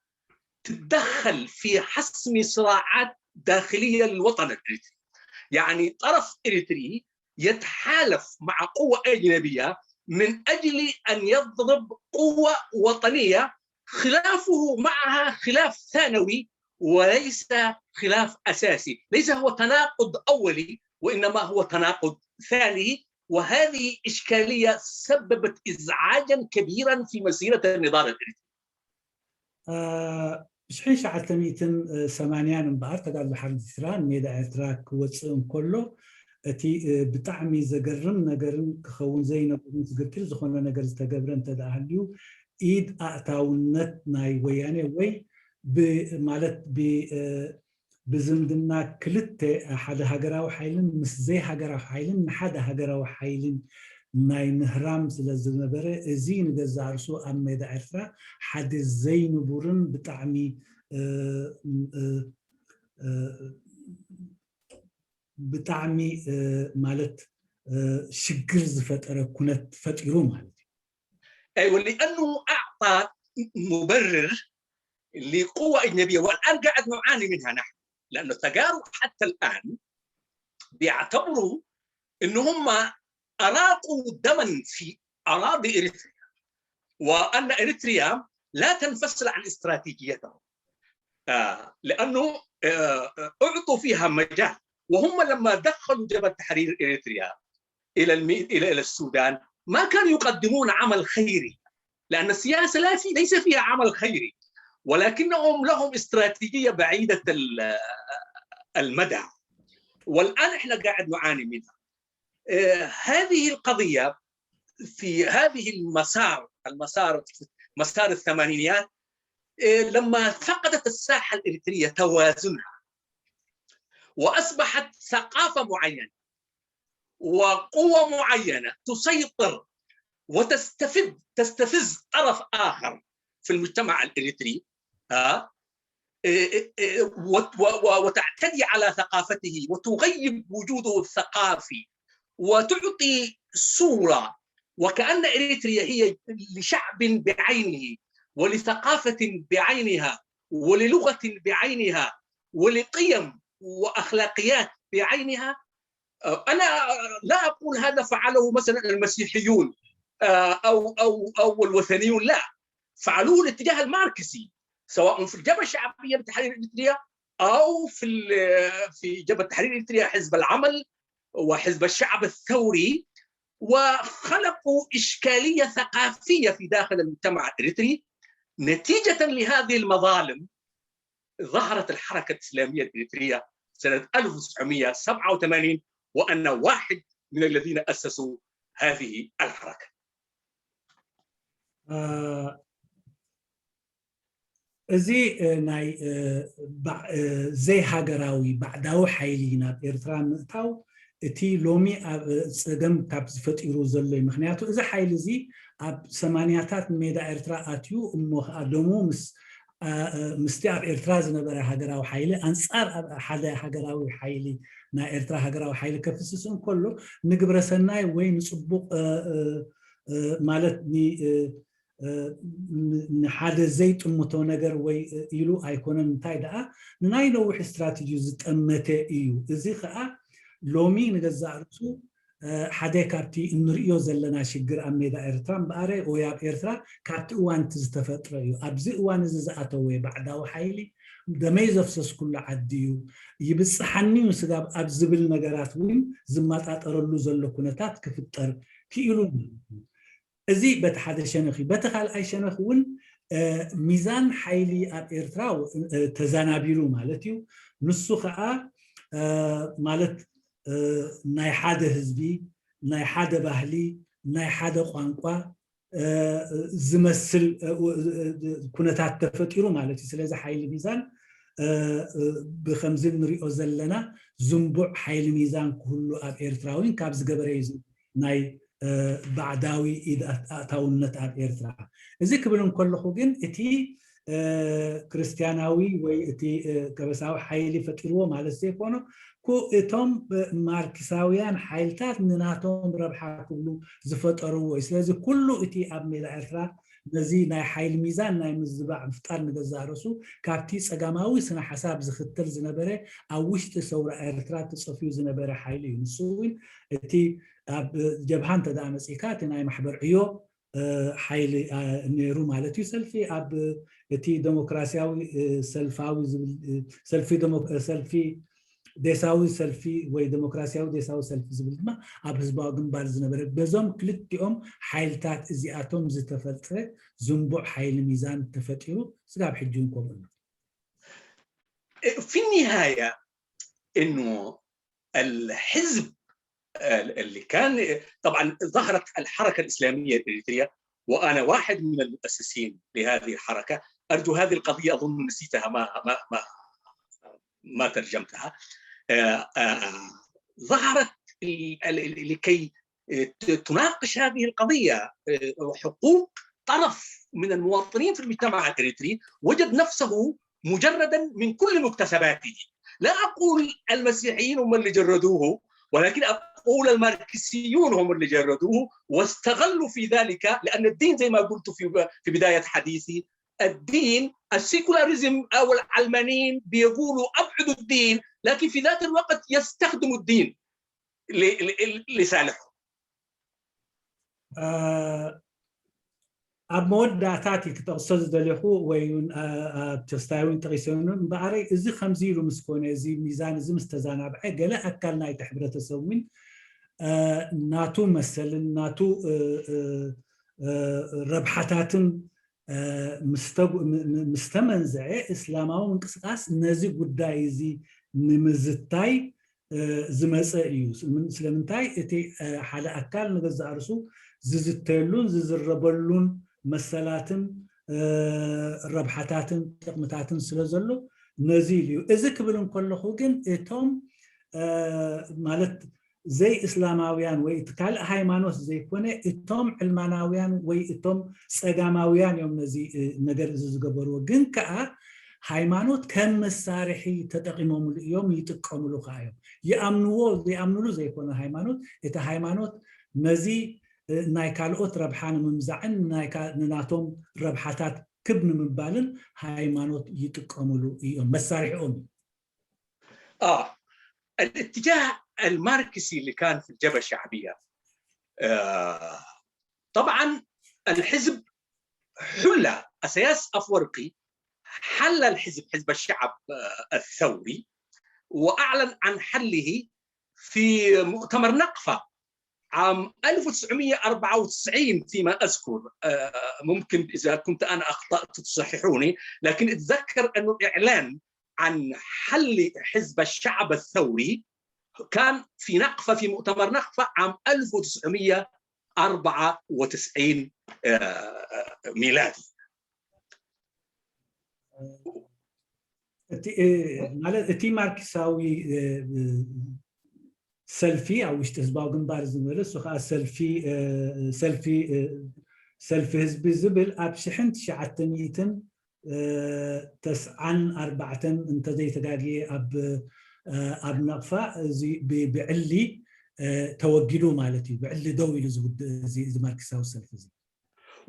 تتدخل في حسم صراعات داخلية للوطن الإريتري. يعني طرف إريتري يتحالف مع قوة أجنبية من أجل أن يضرب قوة وطنية خلافه معها خلاف ثانوي وليس خلاف أساسي، ليس هو تناقض أولي وإنما هو تناقض ثاني، وهذه إشكالية سببت إزعاجا كبيرا في مسيرة النضال الإريتري. بشحن شعة 180 مبار تقال بحر إرترا ميدا إرترا كوصم كله أتي بتعمي زجرم نجرم كخون زينب متذكر زخون نجر استجبرن تداهليو إيد أعتاونت ناي ويانه وي بمالت بزمدنا كلته حدا هجراو حيلن مس زي هجراو حيلن حدا هجراو حيلن ناي نهرام زلزنبره زين جزارسو أميدا عرفة حد زين بورن بتعمي بتعمي مالت شجر زفترة كنت فتيرو مالتي. أيوة لأنه أعطى مبرر لقوة أجنبية، والآن قاعد نعاني منها نحن، لأن التجارب حتى الآن بيعتبروا إن هم أراقوا دما في أراضي إريتريا، وأن إريتريا لا تنفصل عن استراتيجيتهم، لأنه أعطوا فيها مجال. وهم لما دخلوا جبهة تحرير إريتريا إلى السودان ما كانوا يقدمون عمل خيري، لأن السياسة ليس فيها عمل خيري، ولكنهم لهم استراتيجية بعيدة المدى، والآن إحنا قاعد نعاني منها. هذه القضية في هذه مسار الثمانينيات لما فقدت الساحة الإريترية توازنها وأصبحت ثقافة معينة وقوة معينة تسيطر وتستفز طرف آخر في المجتمع الإريتري وتعتدي على ثقافته وتغيب وجوده الثقافي وتعطي صورة وكأن إريتريا هي لشعب بعينه ولثقافة بعينها وللغة بعينها ولقيم وأخلاقيات بعينها. أنا لا أقول هذا فعله مثلا المسيحيون أو الوثنيون، لا، فعلوه الاتجاه الماركسي سواء في الجبهة الشعبية بتحرير إريتريا أو في جبهة تحرير إريتريا حزب العمل وحزب الشعب الثوري، وخلقوا إشكالية ثقافية في داخل المجتمع الإريتري. نتيجة لهذه المظالم ظهرت الحركة الإسلامية الإريترية سنة 1987، وأنا واحد من الذين أسسوا هذه الحركة. زي ناي زي هاجراوي بعداو حيلينا إرترا متاو تي لومي صدم كاب فتيرو زلي مخنياتو إذا حيل زي أب سمانياتات ميدا إرترا أتيو أدمو مستعب إرترا زنبرا هاجراو حيلي أنصار حدا هاجراوي حيلي نا إرترا هاجراو حيلي كفسسون كله نقبر سناي وين صبوق مالتني نحاده زيت متونجر وي يلو أيكون متايدا نايلو وح استراتيجي زت أمته إيو إزي خاء لومي نجزع رسو حدا كارتي إنريو زلنا شجر أميدا إرترام باري ويا إرترا كارت وان تزتفت رأيو أبزي وان زعتوه بعده حيلي دميز أفسس كل عديو يبص حني وسجاب أبزبل نجارات وين زمات أترلو زلو كنتات كفتر كيلو أزي بتحدث شنخي بتخال أي شنخون ميزان حيلي إرترا تزانابيلو مالتيو نسخة مالت ناي حدا حزبي ناي حدا بهلي ناي حدا قانقوا زمسل كنتات تفتيرو مالتي سلازة حيلي ميزان بخمزين نريو زلنا زنبع حيلي ميزان كله إرتراوين كابز قبريزو ناي بعداوي إذا أتاونت على إرترا إذا كبرون كل خوجين إتي كريستياناوي وإتي كبساو حيلي فتيرو مع السيفونو كو إتهم ماركساويان حيلتات مناتهم ربحا كله زفترو إسلازي كله إتي أبني لإرترا نزي ناي حيل ميزان ناي مزبع مفتار نجزارسو كابتي سجاماوي سنة حساب زختر زنبرة أو وش تصور إرترا تصفيو زنبرة حيلي ينسوين إتي جبهان تدعم سيكات ناي محبر عيو ሓይሊ ነይሩ ማለት እዩ ሰልፊ ኣብ እቲ ዴሞክራሲያዊ ሰልፋዊ ሰልፊ ዴሳዊ ሰልፊ ወይ ዴሞክራሲያዊ ዴሳዊ ሰልፊ ዝብል ድማ ኣብ ህዝባዊ ግንባር ዝነበረ በዞም ክልቲኦም ሓይልታት እዚኣቶም ዝተፈልጠ ዝንቡዕ ሓይሊ ሚዛን ተፈጢሩ ስጋብ ሕጂ ከምኡ في النهاية إنه الحزب اللي كان طبعا ظهرت الحركة الإسلامية الإريترية وأنا واحد من المؤسسين لهذه الحركة. أرجو هذه القضية أظن نسيتها ما ترجمتها. ظهرت لكي تناقش هذه القضية حقوق طرف من المواطنين في المجتمع الإريتري وجد نفسه مجردا من كل مكتسباته. لا أقول المسيحيين هم اللي جردوه ولكن أقول الماركسيون هم اللي جردوه واستغلوا في ذلك لأن الدين زي ما قلت في بداية حديثي الدين السيكولاريزم أو العلمانيين بيقولوا أبعدوا الدين لكن في ذات الوقت يستخدموا الدين لصالحهم. ኣብ መወዳእታት ክተቕሶ ዝደለኹ ወይ ተስታዊን ተቂሶምን እምበኣረይ እዚ ከምዚ ኢሉ ምስ ኮነ እዚ ሚዛን እዚ ምስ ተዛናብዐ ገለ ኣካል ናይቲ ሕብረተሰብ እውን ናቱ መሰልን ናቱ ረብሓታትን ምስ ተመንዝዐ እስላማዊ ምንቅስቃስ ነዚ ጉዳይ እዚ ንምዝታይ ዝመፀ እዩ። ስለምንታይ እቲ ሓደ ኣካል ንገዛእ ርእሱ ዝዝተየሉን ዝዝረበሉን መሰላትን ረብሓታትን ጥቕምታትን ስለ ዘሎ ነዚ እዩ። እዚ ክብል እንከለኹ ግን እቶም ማለት ዘይ እስላማውያን ወይ እቲ ካልእ ሃይማኖት ዘይኮነ እቶም ዕልማናውያን ወይ እቶም ፀጋማውያን እዮም ነዚ ነገር እዚ ዝገበርዎ ግን ከዓ ሃይማኖት ከም መሳርሒ ተጠቂሞምሉ እዮም ይጥቀምሉ ከዓ እዮም ይኣምንሉ ዘይኮነ ሃይማኖት እቲ ሃይማኖት ነዚ ናይ ካልኦት ረብሓ ንምምዛዕን ንናቶም ረብሓታት ክብ ንምባልን ሃይማኖት ይጥቀምሉ እዮም መሳርሒኦም። الاتجاه الماركسي اللي كان في الجبهة الشعبية طبعا الحزب حل أساس أفورقي حل الحزب حزب الشعب الثوري وأعلن عن حله في مؤتمر نقفة عام 1994 فيما أذكر. ممكن إذا كنت أنا أخطأت تصححوني لكن أتذكر أنه الإعلان عن حل حزب الشعب الثوري كان في نقفة في مؤتمر نقفة عام 1994 ميلادي. ማለት እቲ ማርክሳዊ ሰልፊ ኣብ ውሽጢ ህዝባዊ ግንባር ዝነበረ እሱ ከዓ ሰልፊ ህዝቢ ዝብል ኣብ 1994 እንተዘይተጋግየ ኣብ ነቕፋ እዚ ብዕሊ ተወጊዱ ማለት እዩ ብዕሊ ደው ኢሉ እዚ ማርክሳዊ ሰልፊ እዚ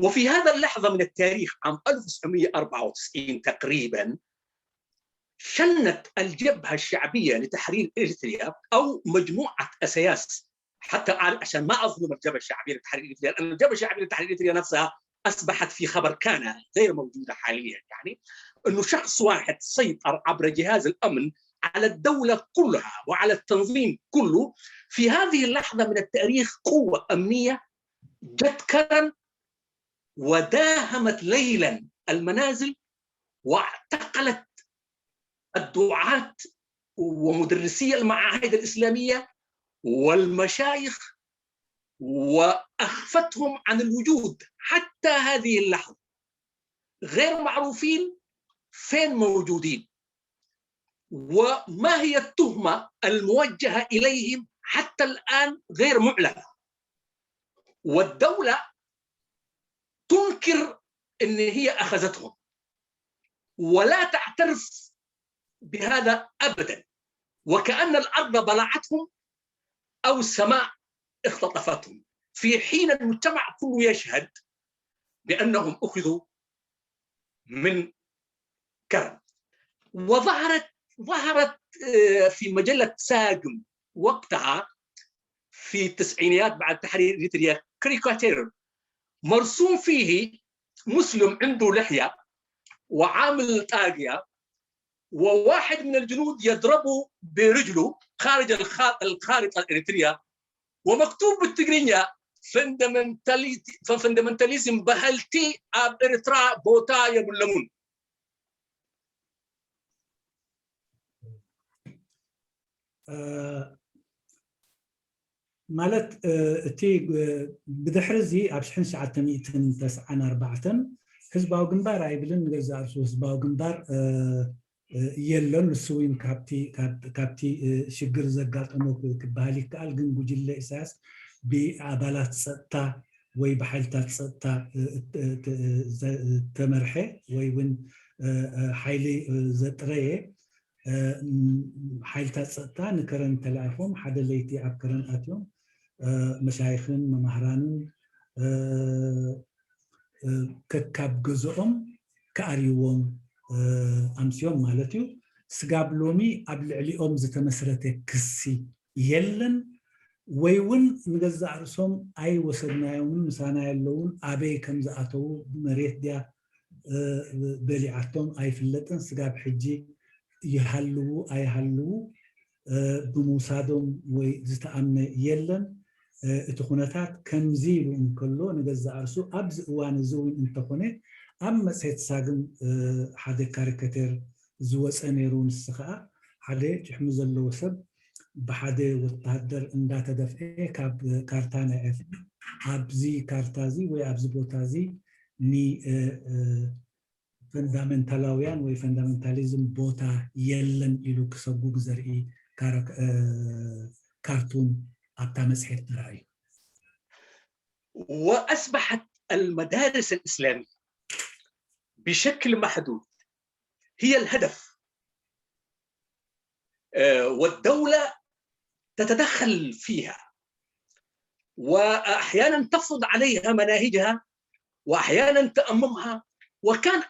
وفي هذا اللحظة من التاريخ عام 1994 تقريبا شنت الجبهة الشعبية لتحرير إريتريا أو مجموعة أساياس حتى عشان ما أظلم الجبهة الشعبية لتحرير إريتريا لأن الجبهة الشعبية لتحرير إريتريا نفسها أصبحت في خبر كان غير موجودة حاليا يعني أنه شخص واحد سيطر عبر جهاز الأمن على الدولة كلها وعلى التنظيم كله. في هذه اللحظة من التاريخ قوة أمنية جت كرن وداهمت ليلا المنازل واعتقلت الدعاة ومدرسي المعاهد الإسلامية والمشايخ وأخفتهم عن الوجود حتى هذه اللحظة غير معروفين فين موجودين وما هي التهمة الموجهة إليهم حتى الآن غير معلنة والدولة تنكر أن هي أخذتهم ولا تعترف بهذا أبدا وكأن الأرض بلعتهم أو السماء اختطفتهم في حين المجتمع كله يشهد بأنهم أخذوا من كرم. وظهرت في مجلة ساجم وقتها في التسعينيات بعد تحرير إريتريا كاريكاتير مرسوم فيه مسلم عنده لحية وعامل طاقية، وواحد من الجنود يضربه برجله خارج الخارطة الإريترية، ومكتوب بالتقرينيا فندمنتاليزم بهلتي اب إريترا بوتا يبلمون. مالت تي بدحرزي اب 1994 حزباو جنبار ايبلن غزا حزباو جنبار يلون سوين كابتي شجر زغاطمو كبالي قال جن غجله اساس بابالات سطا ወይ بحالታት ፀጥታ ተመርሐ ወይ ውን ሓይሊ ዘጥረየ ሓይልታት ፀጥታ ንከረን ተላኢፎም ሓደ ለይቲ ኣብ ከረን ኣትዮም መሻይኽን መማህራንን ከካብ ገዝኦም ከኣርይዎም ኣምስዮም ማለት እዩ። ስጋብ ሎሚ ኣብ ልዕሊኦም ዝተመስረተ ክሲ የለን ወይ ውን ንገዛእ ርእሶም ኣይ ወሰድናዮምን ምሳና ያለውን ኣበይ ከም ዝኣተው መሬት ድያ በሊዓቶም ኣይፍለጥን። ስጋብ ሕጂ ይሃልው ኣይሃልው ብምውሳዶም ወይ ዝተኣምነ የለን። እቲ ኩነታት ከምዚ ኢሉ እንከሎ ንገዛእ ርእሱ ኣብዚ እዋን እዚ እውን እንተኾነ ኣብ መፅሄት ሳግም ሓደ ካሪካቴር ዝወፀ ነይሩ። ንስ ከዓ ሓደ ጭሕሙ ዘለዎ ሰብ بحد وتهدر اندات دفعه كاب كارتانا اف ابزي كارتازي وي ابزي بوتازي ني فندامنتالاويان وي فندامنتاليزم بوتا يلن إلو كسبوك زرعي كارتون ابتا مسحيت رأي. وأصبحت المدارس الإسلامية بشكل محدود هي الهدف، والدولة تتدخل فيها وأحيانا تفرض عليها مناهجها وأحيانا تأممها. وكان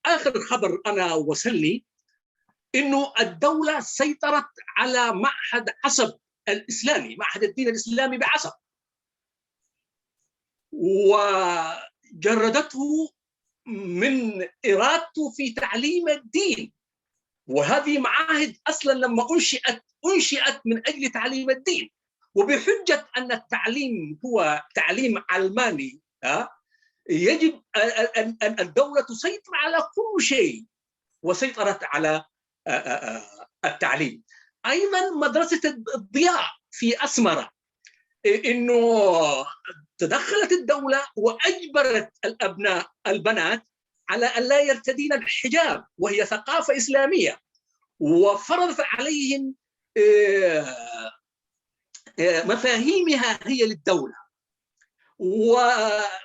آخر خبر أنا وصلني إنه الدولة سيطرت على معهد عصب الإسلامي، معهد الدين الإسلامي بعصب، وجردته من إرادته في تعليم الدين. وهذه معاهد أصلا لما أنشئت من أجل تعليم الدين، وبحجة أن التعليم هو تعليم علماني يجب أن الدولة تسيطر على كل شيء، وسيطرت على التعليم. أيضا مدرسة الضياء في أسمرة، إنه تدخلت الدولة وأجبرت البنات على أن لا يرتدين الحجاب وهي ثقافة إسلامية، وفرضت عليهم مفاهيمها هي للدولة.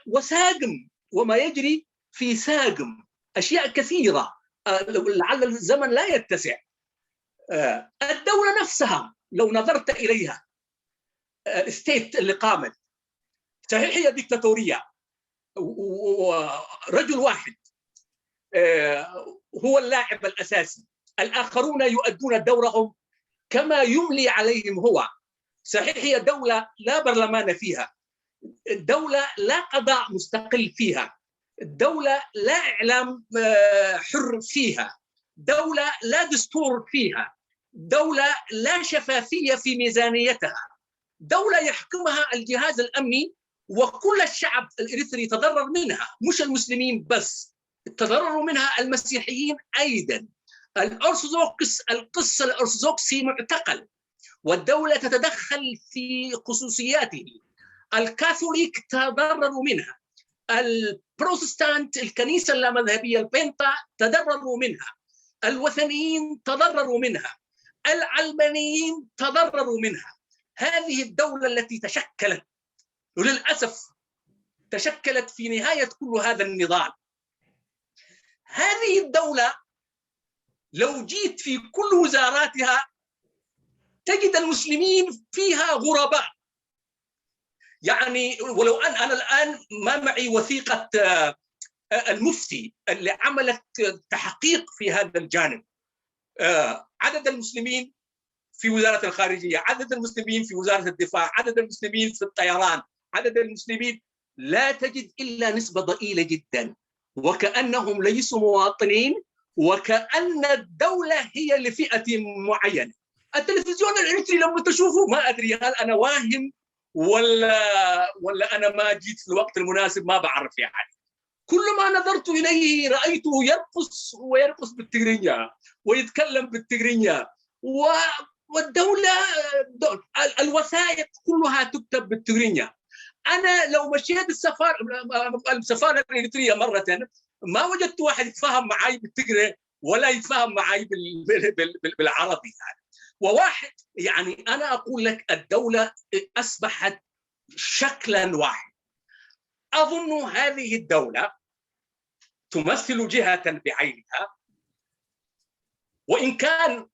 وساقم وما يجري في ساقم أشياء كثيرة لعل الزمن لا يتسع. الدولة نفسها لو نظرت إليها الستيت اللي قامت صحيح هي ديكتاتورية، ورجل واحد هو اللاعب الأساسي، الآخرون يؤدون دورهم كما يملي عليهم هو. صحيح هي دولة لا برلمان فيها، دولة لا قضاء مستقل فيها، دولة لا إعلام حر فيها، دولة لا دستور فيها، دولة لا شفافية في ميزانيتها، دولة يحكمها الجهاز الأمني، وكل الشعب الإريتري تضرر منها، مش المسلمين بس، تضرروا منها المسيحيين أيضا. القس الأرثوذكسي معتقل والدولة تتدخل في خصوصياته، الكاثوليك تضرروا منها، البروتستانت الكنيسة اللامذهبية البنطة تضرروا منها، الوثنيين تضرروا منها، العلمانيين تضرروا منها. هذه الدولة التي تشكلت وللأسف تشكلت في نهاية كل هذا النضال. هذه الدولة لو جيت في كل وزاراتها تجد المسلمين فيها غرباء. يعني ولو أنا الآن ما معي وثيقة المفتي اللي عملت تحقيق في هذا الجانب، عدد المسلمين في وزارة الخارجية، عدد المسلمين في وزارة الدفاع، عدد المسلمين في الطيران، عدد المسلمين لا تجد إلا نسبة ضئيلة جدا، وكأنهم ليسوا مواطنين، وكأن الدولة هي لفئة معينة. التلفزيون الإريتري لما تشوفه ما أدري هل أنا واهم ولا أنا ما جيت في الوقت المناسب، ما بعرف يعني. كل ما نظرت إليه رأيته يرقص بالتجرينية ويتكلم بالتجرينية، والدولة الوثائق كلها تكتب بالتجرينية. أنا لو مشيت السفارة الإريترية مرة ما وجدت واحد يتفاهم معي بالتجري ولا يتفاهم معي بالعربي يعني. وواحد يعني أنا أقول لك الدولة أصبحت شكلا واحد. أظن هذه الدولة تمثل جهة بعينها، وإن كان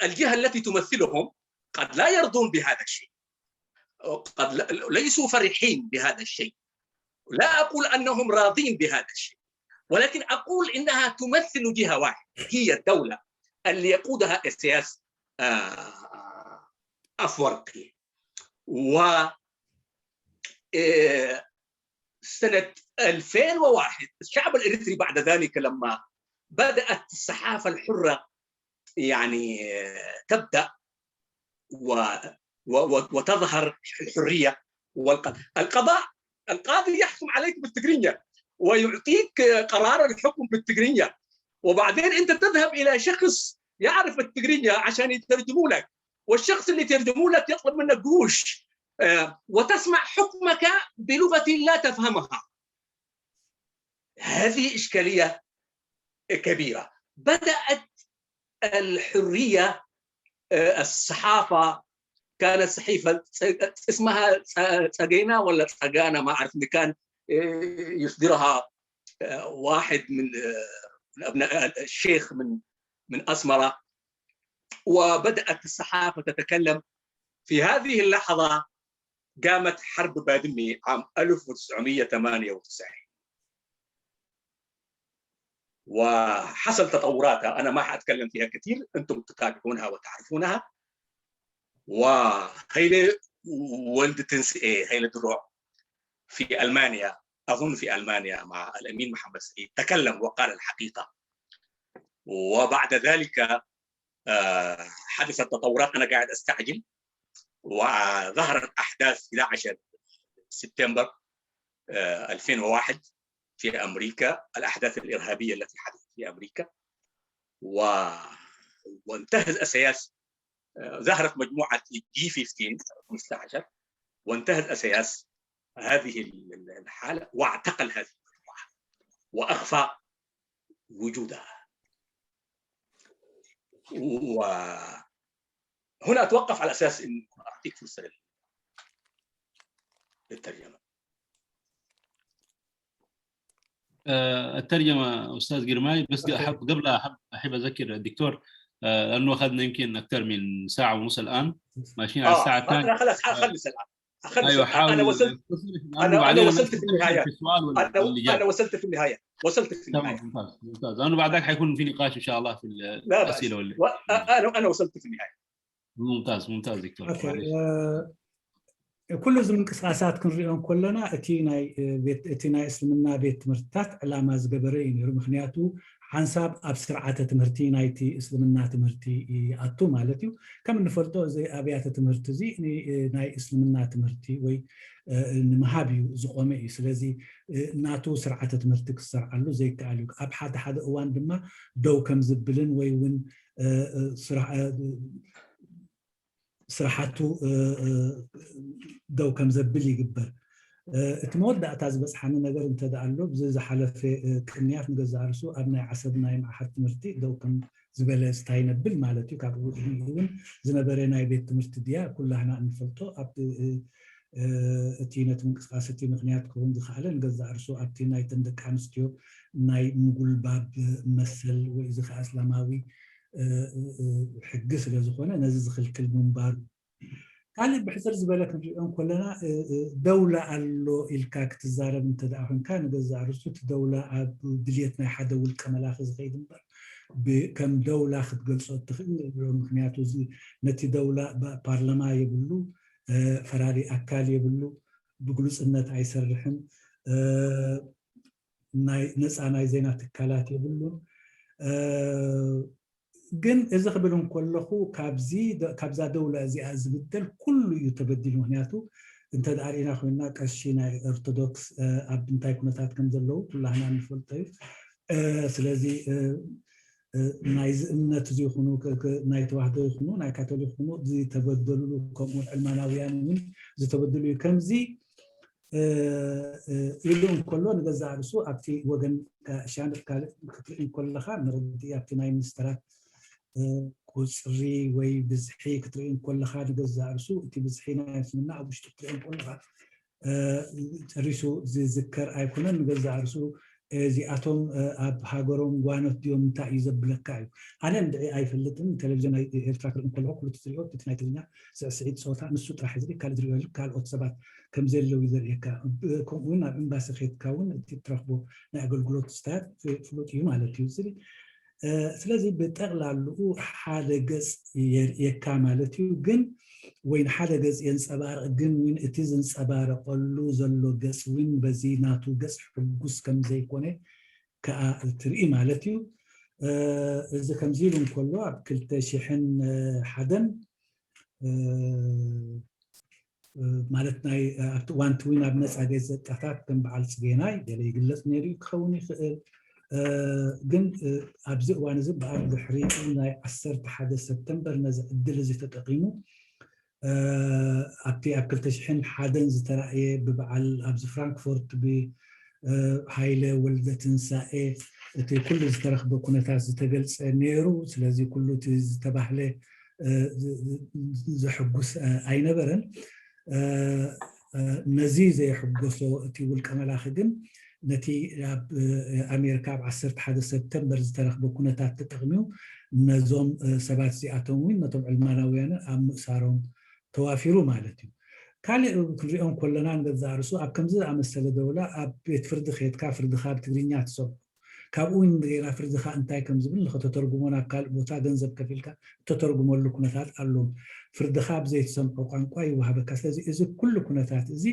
الجهة التي تمثلهم قد لا يرضون بهذا الشيء، قد ليسوا فرحين بهذا الشيء، لا أقول أنهم راضين بهذا الشيء، ولكن أقول إنها تمثل جهة واحدة، هي الدولة اللي يقودها إسياس أفورقي. و سنة 2001 الشعب الإريتري بعد ذلك لما بدأت الصحافة الحرة يعني تبدأ وتظهر الحرية القاضي يحكم عليك بالتجرينية ويعطيك قرار الحكم بالتجرينية، وبعدين أنت تذهب إلى شخص يعرف التجرينية عشان يترجموا لك، والشخص اللي يترجموا لك يطلب منك قروش، وتسمع حكمك بلغة لا تفهمها. هذه إشكالية كبيرة. بدأت الحرية، الصحافة كانت صحيفة اسمها ساجينا ولا ساجانا ما أعرف، اللي كان يصدرها واحد من أبناء الشيخ من أسمرة، وبدأت الصحافة تتكلم. في هذه اللحظة قامت حرب بادمي عام 1998 وحصل تطوراتها، أنا ما حأتكلم فيها كثير، أنتم تتابعونها وتعرفونها. وهيلي ولدت هيلي دروع في ألمانيا، أظن في ألمانيا مع الأمين محمد سعيد، تكلم وقال الحقيقة. وبعد ذلك حدثت تطورات، أنا قاعد أستعجل، وظهرت أحداث 11 سبتمبر 2001 في أمريكا، الأحداث الإرهابية التي حدثت في أمريكا، وانتهز أسياس، ظهرت مجموعة G15 وانتهز أسياس هذه الحالة واعتقل هذه المجموعة وأخفى وجودها. وهنا أتوقف على أساس أن أعطيك فرصة للترجمة. الترجمة أستاذ جرماي، بس قبل أحب أذكر الدكتور لأنه أخذنا يمكن أكثر من ساعة ونص الآن، ماشيين على الساعة الثانية. أنا خلاص أخلص الآن. أيوة حاول. أنا وصلت في النهاية. أنا وصلت في النهاية. تمام، ممتاز. لأنه بعدك حيكون في نقاش إن شاء الله في الأسئلة أنا وصلت في النهاية. ممتاز دكتور. كل زمن انقساصات كنريهم كلنا اتي ناي اسلمنا بيت تمرتات علامه زغبره ينيرو مخنياتو حنساب اب سرعه تمرتي نايتي اسلمنا تمرتي اتو مالتيو كم نفرطو زي ابيات تمرت زي ناي اسلمنا تمرتي وي نمهابيو زقومي سلازي ناتو سرعه تمرتك سرعلو زي كاليو اب حد اوان دما دو كم زبلن وي ون سرحاتو دو كم زبل يقبر اتمودع تاز بس حنا نقدر انت دعلو بزز حلف كنيات نجز عرسو ابنا عسبنا مع حد مرتي دو كم زبل استاينبل مالتي كابو يون زنبرنا بيت مرتي ديا كلنا نفلطو اب اتينت من قصاستي مخنيات كون دخاله نجز عرسو ابتينا يتندك انستيو ناي نقول باب مثل واذا اسلاماوي حقس لزخونه نزز خلكل منبار قال بحسر زبالك نريون كلنا دولة اللو الكاك تزارب انت دعهم كان جزء رسوت دولة دليتنا حدا والكمال أخذ غيد مبار بكم دولة أخذ قلصات تخيل مخنياتو زي نتي دولة بارلما يبلو فراري أكال يبلو بقلوس إنت عيسر رحم ነፃ ናይ ዜና ትካላት የብሉን ግን እዚ ክብሎም ከለኹ ካብዛ ደውላ እዚኣ ዝብደል ኩሉ እዩ ተበዲሉ ምክንያቱ እንተ ዳሪና ኮይና ቀሺ ናይ ኦርቶዶክስ ኣብ እንታይ ኩነታት ከም ዘለዉ ኩላህና ንፈልጦ እዩ ስለዚ ናይ እምነት እዚ ይኹኑ ናይ ተዋህዶ ይኹኑ ናይ ካቶሊክ ይኹኑ ዝተበደሉ ከምኡ ዕልማናውያን እውን ዝተበደሉ እዩ ከምዚ ኢሉን ከሎ ንገዛ ርሱ ኣብቲ ወገን ሻንር ካልእ ክትርኢ ከለኻ ንርዲ ኣብቲ ናይ ሚኒስተራት ቁፅሪ ወይ ብዝሒ ክትርኢ ከለኻ ንገዛ ርሱ እቲ ብዝሒ ናይ እስልምና ኣብ ውሽጢ ክትርኢ ከለኻ ጨሪሱ ዝዝከር ኣይኮነን ንገዛ ርሱ እዚኣቶም ኣብ ሃገሮም ጓኖት ድዮም እንታይ እዩ ዘብለካ እዩ ኣነ ንድዒ ኣይፈልጥን ቴሌቭዥን ኤርትራ ክርኢ ከለኹ ኩሉ ትሪኦ እቲ ናይ ትግርኛ ስዕስዒት ፀወታ ንሱ ጥራሕ ዝርኢ ካልእ ዝሪኦ ካልኦት ሰባት ከም ዘለው ዘርእየካ ከምኡውን ኣብ ኤምባሲ ከይድካ እውን እቲ ትረኽቦ ናይ ኣገልግሎት ስታት ፍሉጥ እዩ ማለት እዩ ስለዚ ብጠቕላልኡ ሓደ ገፅ የርእየካ ማለት እዩ ግን ወይ ሓደ ገፅ የንፀባርቕ ግን እውን እቲ ዝንፀባረቐሉ ዘሎ ገፅ እውን በዚ ናቱ ገፅ ሕጉስ ከም ዘይኮነ ከዓ ትርኢ ማለት እዩ እዚ ከምዚ ኢሉ እንከሎ ኣብ 2001 ማለት ናይ ኣብቲ ዋንቲ እውን ኣብ ነፃ ጋዜጣታት ከም በዓል ፅጌናይ ገለ ይግለፅ ነይሩ ክኸውን ይኽእል ግን ኣብዚ እዋን እዚ በዓል ድሕሪ ናይ 11 ሰፕተምበር ነዚ ዕድል እዚ ተጠቒሙ ኣብቲ ኣብ 2001 ዝተረኣየ ብበዓል ኣብዚ ፍራንክፎርት ብሃይለ ወልደ ትንሳኤ እቲ ኩሉ ዝተረኽበ ኩነታት ዝተገልፀ ነይሩ ስለዚ ኩሉ እቲ ዝተባህለ ዘሕጉስ ኣይነበረን ነዚ ዘይሕጎሶ እቲ ውልቀ መላኺ ግን ነቲ ኣብ ኣሜሪካ ኣብ 11 ሰፕተምበር ዝተረኽበ ኩነታት ተጠቕሚው ነዞም ሰባት እዚኣቶም እውን ነቶም ዕልማናውያን ኣብ ምእሳሮም ተዋፊሩ ማለት እዩ ካልእ ክንሪኦም ከለና ንገዛ ርሱ ኣብ ከምዚ ዝኣመሰለ ደውላ ኣብ ቤት ፍርዲ ከይድካ ፍርድኻ ብትግርኛ ትሰምዑ ካብኡ ጌራ ፍርድኻ እንታይ ከም ዝብል ንኽተተርጉሞ ናብ ካልእ ቦታ ገንዘብ ከፊልካ ተተርጉመሉ ኩነታት ኣሎ ፍርድኻ ብዘይትሰምዖ ቋንቋ ይወሃበካ ስለዚ እዚ ኩሉ ኩነታት እዚ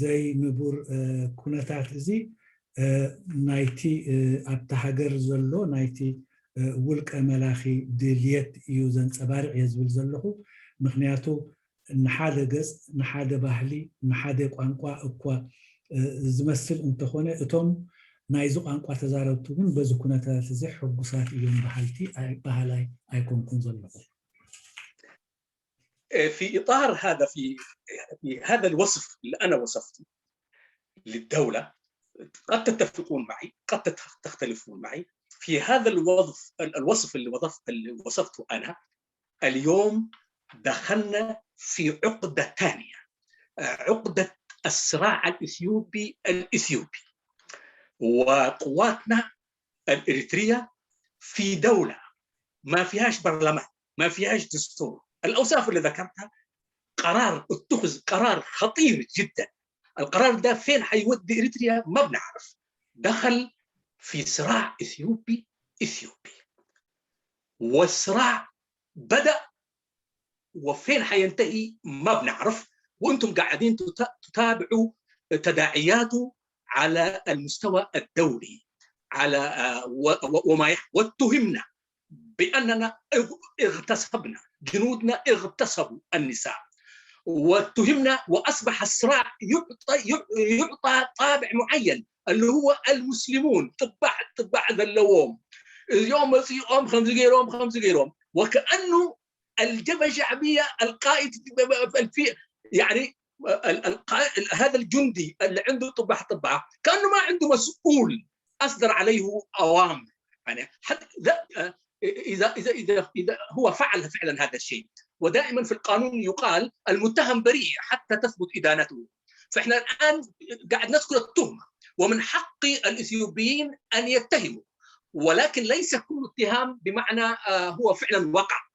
ዘይ ንቡር ኩነታት እዚ ናይቲ ኣብቲ ሃገር ዘሎ ናይቲ ውልቀ መላኺ ድልየት እዩ ዘንፀባርቕ እየ ዝብል ዘለኹ ምክንያቱ ንሓደ ገፅ ንሓደ ባህሊ ንሓደ ቋንቋ እኳ ዝመስል እንተኾነ እቶም ናይዚ ቋንቋ ተዛረብቲ እውን በዚ ኩነታት እዚ ሕጉሳት እዮም ባህላይ ኣይኮንኩን ዘለኹ في إطار هذا في هذا الوصف اللي أنا وصفته للدولة قد تتفقون معي قد تختلفون معي في هذا الوصف اللي وصفته أنا اليوم دخلنا في عقدة ثانية عقدة الصراع الإثيوبي وقواتنا الإريترية في دولة ما فيهاش برلمان ما فيهاش دستور الأوصاف اللي ذكرتها اتخذ قرار خطير جدا القرار ده فين حيودي إريتريا ما بنعرف دخل في صراع إثيوبي والصراع بدأ وفين حينتهي ما بنعرف وانتم قاعدين تتابعوا تداعياته على المستوى الدولي على واتهمنا بأننا اغتصبنا جنودنا اغتصبوا النساء واتهمنا وأصبح الصراع يعطى طابع معين اللي هو المسلمون طبع ذلوهم يوم 5 غيرهم وكأنه الجبهة الشعبية القائد يعني هذا الجندي اللي عنده طباعة كأنه ما عنده مسؤول أصدر عليه أوامر يعني حتى إذا هو فعل فعلا هذا الشيء ودائما في القانون يقال المتهم بريء حتى تثبت إدانته فإحنا الآن قاعد نذكر التهمة ومن حق الإثيوبيين أن يتهموا ولكن ليس كل اتهام بمعنى هو فعلا وقع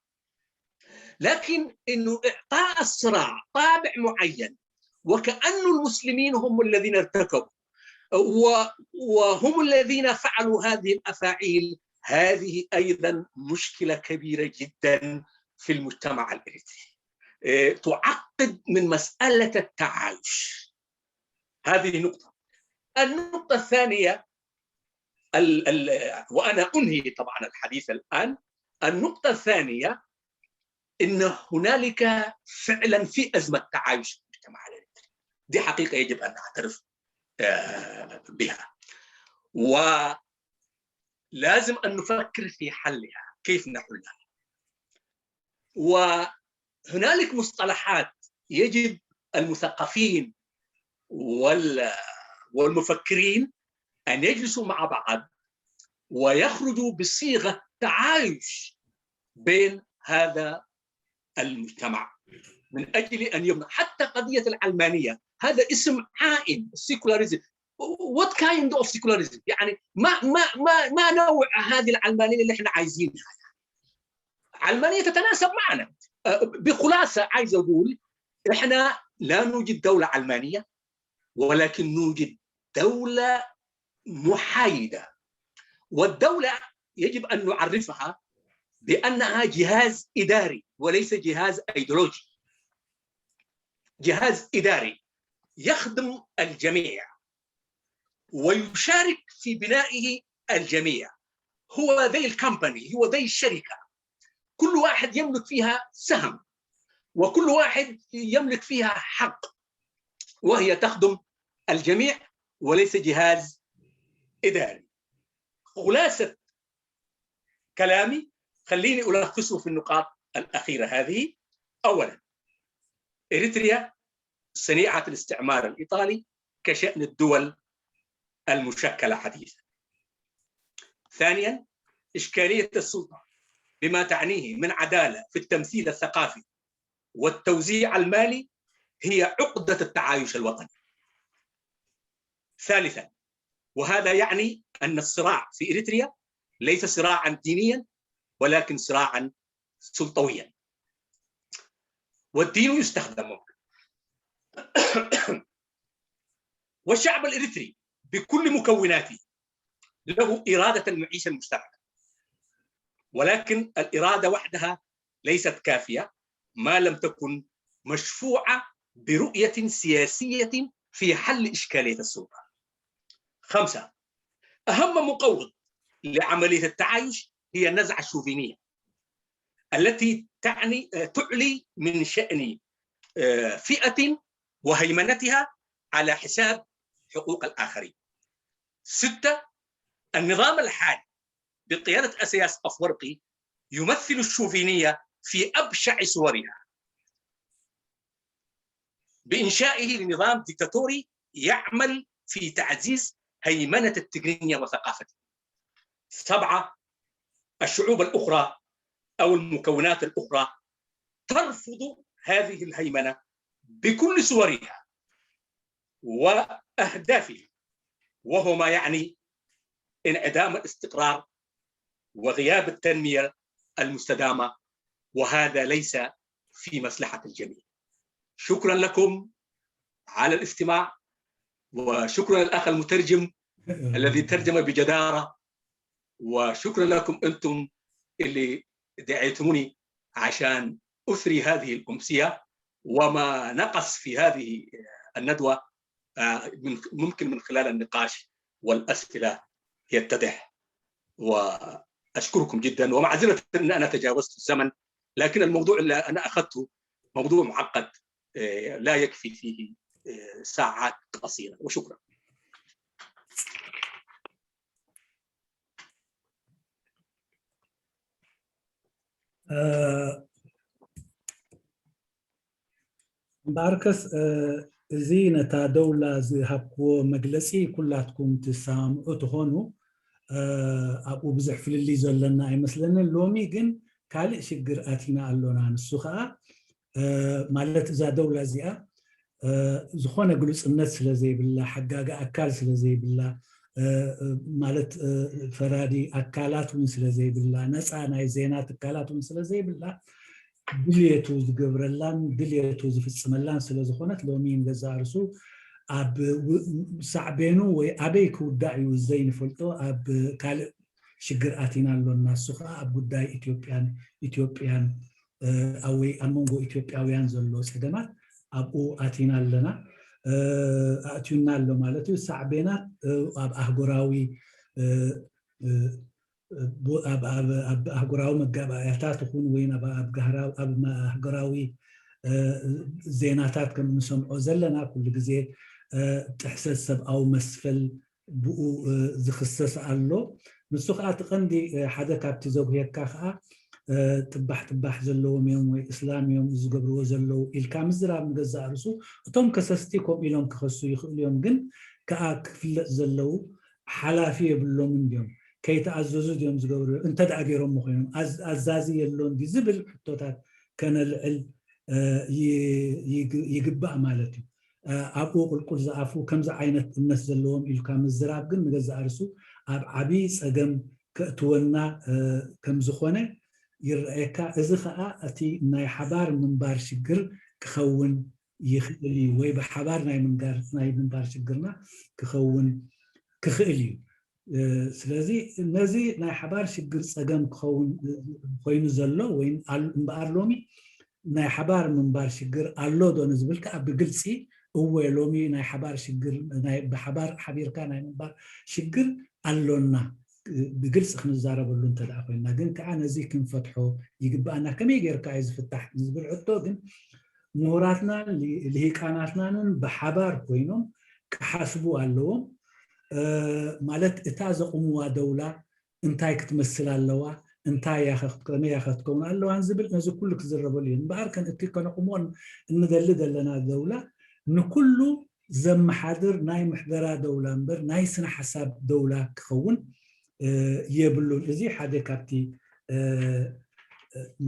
لكن إنه إعطاء الصراع طابع معين وكأن المسلمين هم الذين ارتكبوا وهم الذين فعلوا هذه الأفاعيل هذه أيضا مشكلة كبيرة جدا في المجتمع الإريتري تعقد من مسألة التعايش هذه نقطة. النقطة الثانية وأنا أنهي طبعا الحديث الآن. النقطة الثانية إن هنالك فعلا في أزمة تعايش في المجتمع الإريتري، دي حقيقة يجب أن نعترف بها، ولازم أن نفكر في حلها، كيف نحلها. وهنالك مصطلحات يجب المثقفين والمفكرين أن يجلسوا مع بعض ويخرجوا بصيغة تعايش بين هذا المجتمع من أجل أن يبنى. حتى قضية العلمانية هذا اسم عائم، secularism. What kind of secularism؟ يعني ما نوع هذه العلمانية اللي احنا عايزينها؟ علمانية تتناسب معنا. بخلاصة عايز أقول احنا لا نوجد دولة علمانية، ولكن نوجد دولة محايدة. والدولة يجب أن نعرفها بأنها جهاز إداري وليس جهاز أيديولوجي. جهاز إداري يخدم الجميع ويشارك في بنائه الجميع. هو ذي الكمباني، هو ذي الشركة، كل واحد يملك فيها سهم وكل واحد يملك فيها حق، وهي تخدم الجميع وليس جهاز إداري. خلاصة كلامي خليني ألخصه في النقاط الأخيرة هذه. أولا، إريتريا صنيعة الاستعمار الإيطالي كشأن الدول المشكلة حديثا. ثانيا، إشكالية السلطة بما تعنيه من عدالة في التمثيل الثقافي والتوزيع المالي هي عقدة التعايش الوطني. ثالثا، وهذا يعني أن الصراع في إريتريا ليس صراعا دينيا ولكن صراعا سلطويا، والدين يستخدم. والشعب الإريتري بكل مكوناته له إرادة المعيشة المشتركة، ولكن الإرادة وحدها ليست كافية ما لم تكن مشفوعة برؤية سياسية في حل إشكالية السلطة. 5، أهم مقوض لعملية التعايش هي النزعة الشوفينية التي تعلي من شأن فئة وهيمنتها على حساب حقوق الآخرين. 6، النظام الحالي بقيادة أسياس أفورقي يمثل الشوفينية في أبشع صورها بإنشائه لنظام ديكتاتوري يعمل في تعزيز هيمنة التجرينية وثقافته. 7، الشعوب الأخرى أو المكونات الأخرى ترفض هذه الهيمنة بكل صورها وأهدافها، وهو ما يعني انعدام الاستقرار وغياب التنمية المستدامة، وهذا ليس في مصلحة الجميع. شكرا لكم على الاستماع، وشكرا للأخ المترجم الذي ترجم بجدارة، وشكرا لكم أنتم اللي دعيتموني عشان أثري هذه الأمسية. وما نقص في هذه الندوة ممكن من خلال النقاش والأسئلة يتضح. وأشكركم جدا، ومعذرة أن أنا تجاوزت الزمن، لكن الموضوع اللي أنا أخذته موضوع معقد لا يكفي فيه ساعات قصيرة. وشكرا. باركس زي نتا دولة زهبكو مجلسي كلاتكم تسامعوا تهونوا أبو بزح في اللي زلنا مثلنا اللومي جن كالي شجر آتينا اللونا السخاء مالت زا دولة زيا زخونة جلوس الناس لزي بالله حقاقة أكال سلزي بالله مالت فرادي أكالات ونسلزي بالله ناس أنا زينات أكالات ونسلزي بالله دليتو زقبرلان دليتو زفصملان سلازخونت لومين غزارسو اب صعبينو وي ابيكو دايو زين فلتو اب كال شجر اتينا لنا سخا اب غداي اثيوبيان اوي امونغو اثيوبياويان زلو سدمات ابو اتينا لنا ኣእትዩና ኣሎ ማለት እዩ ሳዕቤናት ኣብ ኣህጉራዊ ኣብ ኣህጉራዊ መጋባእያታት ይኹን ወይ ኣብ ኣህጉራዊ ዜናታት ከም እንሰምዖ ዘለና ኩሉ ግዜ ጥሕሰት ሰብኣዊ መስፈል ብኡ ዝኽሰስ ኣሎ ንሱ ከዓ እቲ ቀንዲ ሓደ ካብቲ ዘጉየካ ከዓ ጥባሕ ዘለዎም እዮም ወይ እስላም እዮም ዝገብርዎ ዘለዉ ኢልካ ምዝራብ ንገዛእ ርእሱ እቶም ከሰስቲ ከምኡ ኢሎም ክኸሱ ይኽእሉ እዮም ግን ከዓ ክፍለጥ ዘለዉ ሓላፊ የብሎምን እዮም ከይተኣዘዙ እዮም ዝገብሩ እንተደኣ ገይሮም ኮይኖም ኣዛዚ የሎን ዝብል ሕቶታት ከነልዕል ይግባእ ማለት እዩ ኣብኡ ቁልቁል ዝኣፉ ከምዚ ዓይነት እምነት ዘለዎም ኢልካ ምዝራብ ግን ንገዛእ ርእሱ ኣብ ዓብዪ ፀገም ከእትወና ከም ዝኾነ ይረአየካ እዚ ከዓ እቲ ናይ ሓባር ምንባር ሽግር ክኸውን ይኽእል እዩ ወይ ብሓባር ናይ ምንባር ሽግርና ክኸውን ክኽእል እዩ ስለዚ ነዚ ናይ ሓባር ሽግር ፀገም ክኸውን ኮይኑ ዘሎ ወይ እምበኣር ሎሚ ናይ ሓባር ምንባር ሽግር ኣሎ ዶ ንዝብል ከዓ ብግልፂ እወ ሎሚ ናይ ሓባር ሽግር ብሓባር ሓቢርካ ናይ ምንባር ሽግር ኣሎና ብግልፂ ክንዛረበሉ እንተደኣ ኮይና ግን ከዓ ነዚ ክንፈትሖ ይግባአና ከመይ ጌርካ እዩ ዝፍታሕ ዝብል ሕቶ ግን ምሁራትና ልሂቃናትናንን ብሓባር ኮይኖም ክሓስቡ ኣለዎም ማለት እታ ዘቕምዋ ደውላ እንታይ ክትመስል ኣለዋ እንታይ ከመይ ክትከውን ኣለዋን ዝብል ነዚ ኩሉ ክዝረበሉ እዩ እምበኣር እቲ ከነቕሞን እንደሊ ዘለና ደውላ ንኩሉ ዘመሓድር ናይ ምሕደራ ደውላ እምበር ናይ ስነ ሓሳብ ደውላ ክኸውን የብሉን እዚ ሓደ ካብቲ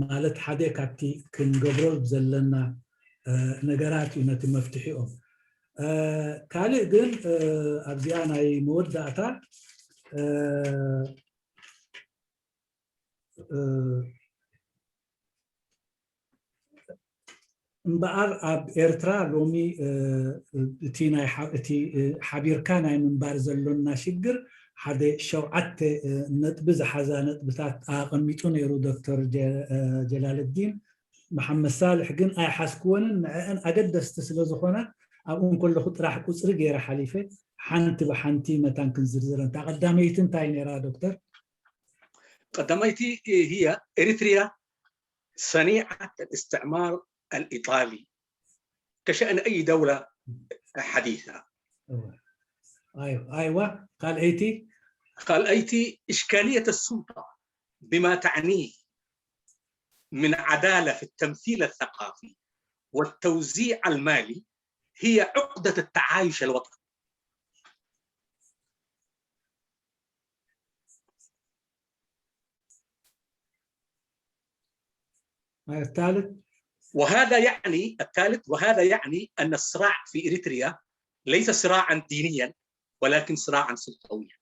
ማለት ሓደ ካብቲ ክንገብሮ ዘለና ነገራት እዩ ነቲ መፍትሒኦም ካልእ ግን ኣብዚኣ ናይ መወዳእታ እምበኣር ኣብ ኤርትራ ሎሚ እቲ ሓቢርካ ናይ ምንባር ዘሎና ሽግር ሓደ 7 ነጥቢ ዝሓዛ ነጥብታት ኣቐሚጡ ነይሩ ዶክተር ጀላልዲን መሐመድ ሳልሕ ግን ኣይሓስክወንን ንዕአን ኣገደስቲ ስለ ዝኾና ኣብኡ ከለኹ ጥራሕ ቁፅሪ ገይረ ሓሊፈ ሓንቲ ብሓንቲ መታን ክንዝርዝር እንታ ቀዳመይቲ እንታይ ነይራ ዶክተር قدميتي هي إريتريا صنيعة الاستعمار الإيطالي كشأن أي دولة حديثة. أيوة قال أيتي إشكالية السلطة بما تعنيه من عدالة في التمثيل الثقافي والتوزيع المالي هي عقدة التعايش الوطني. الثالث وهذا يعني أن الصراع في إريتريا ليس صراعا دينيا ولكن صراعا سلطويا.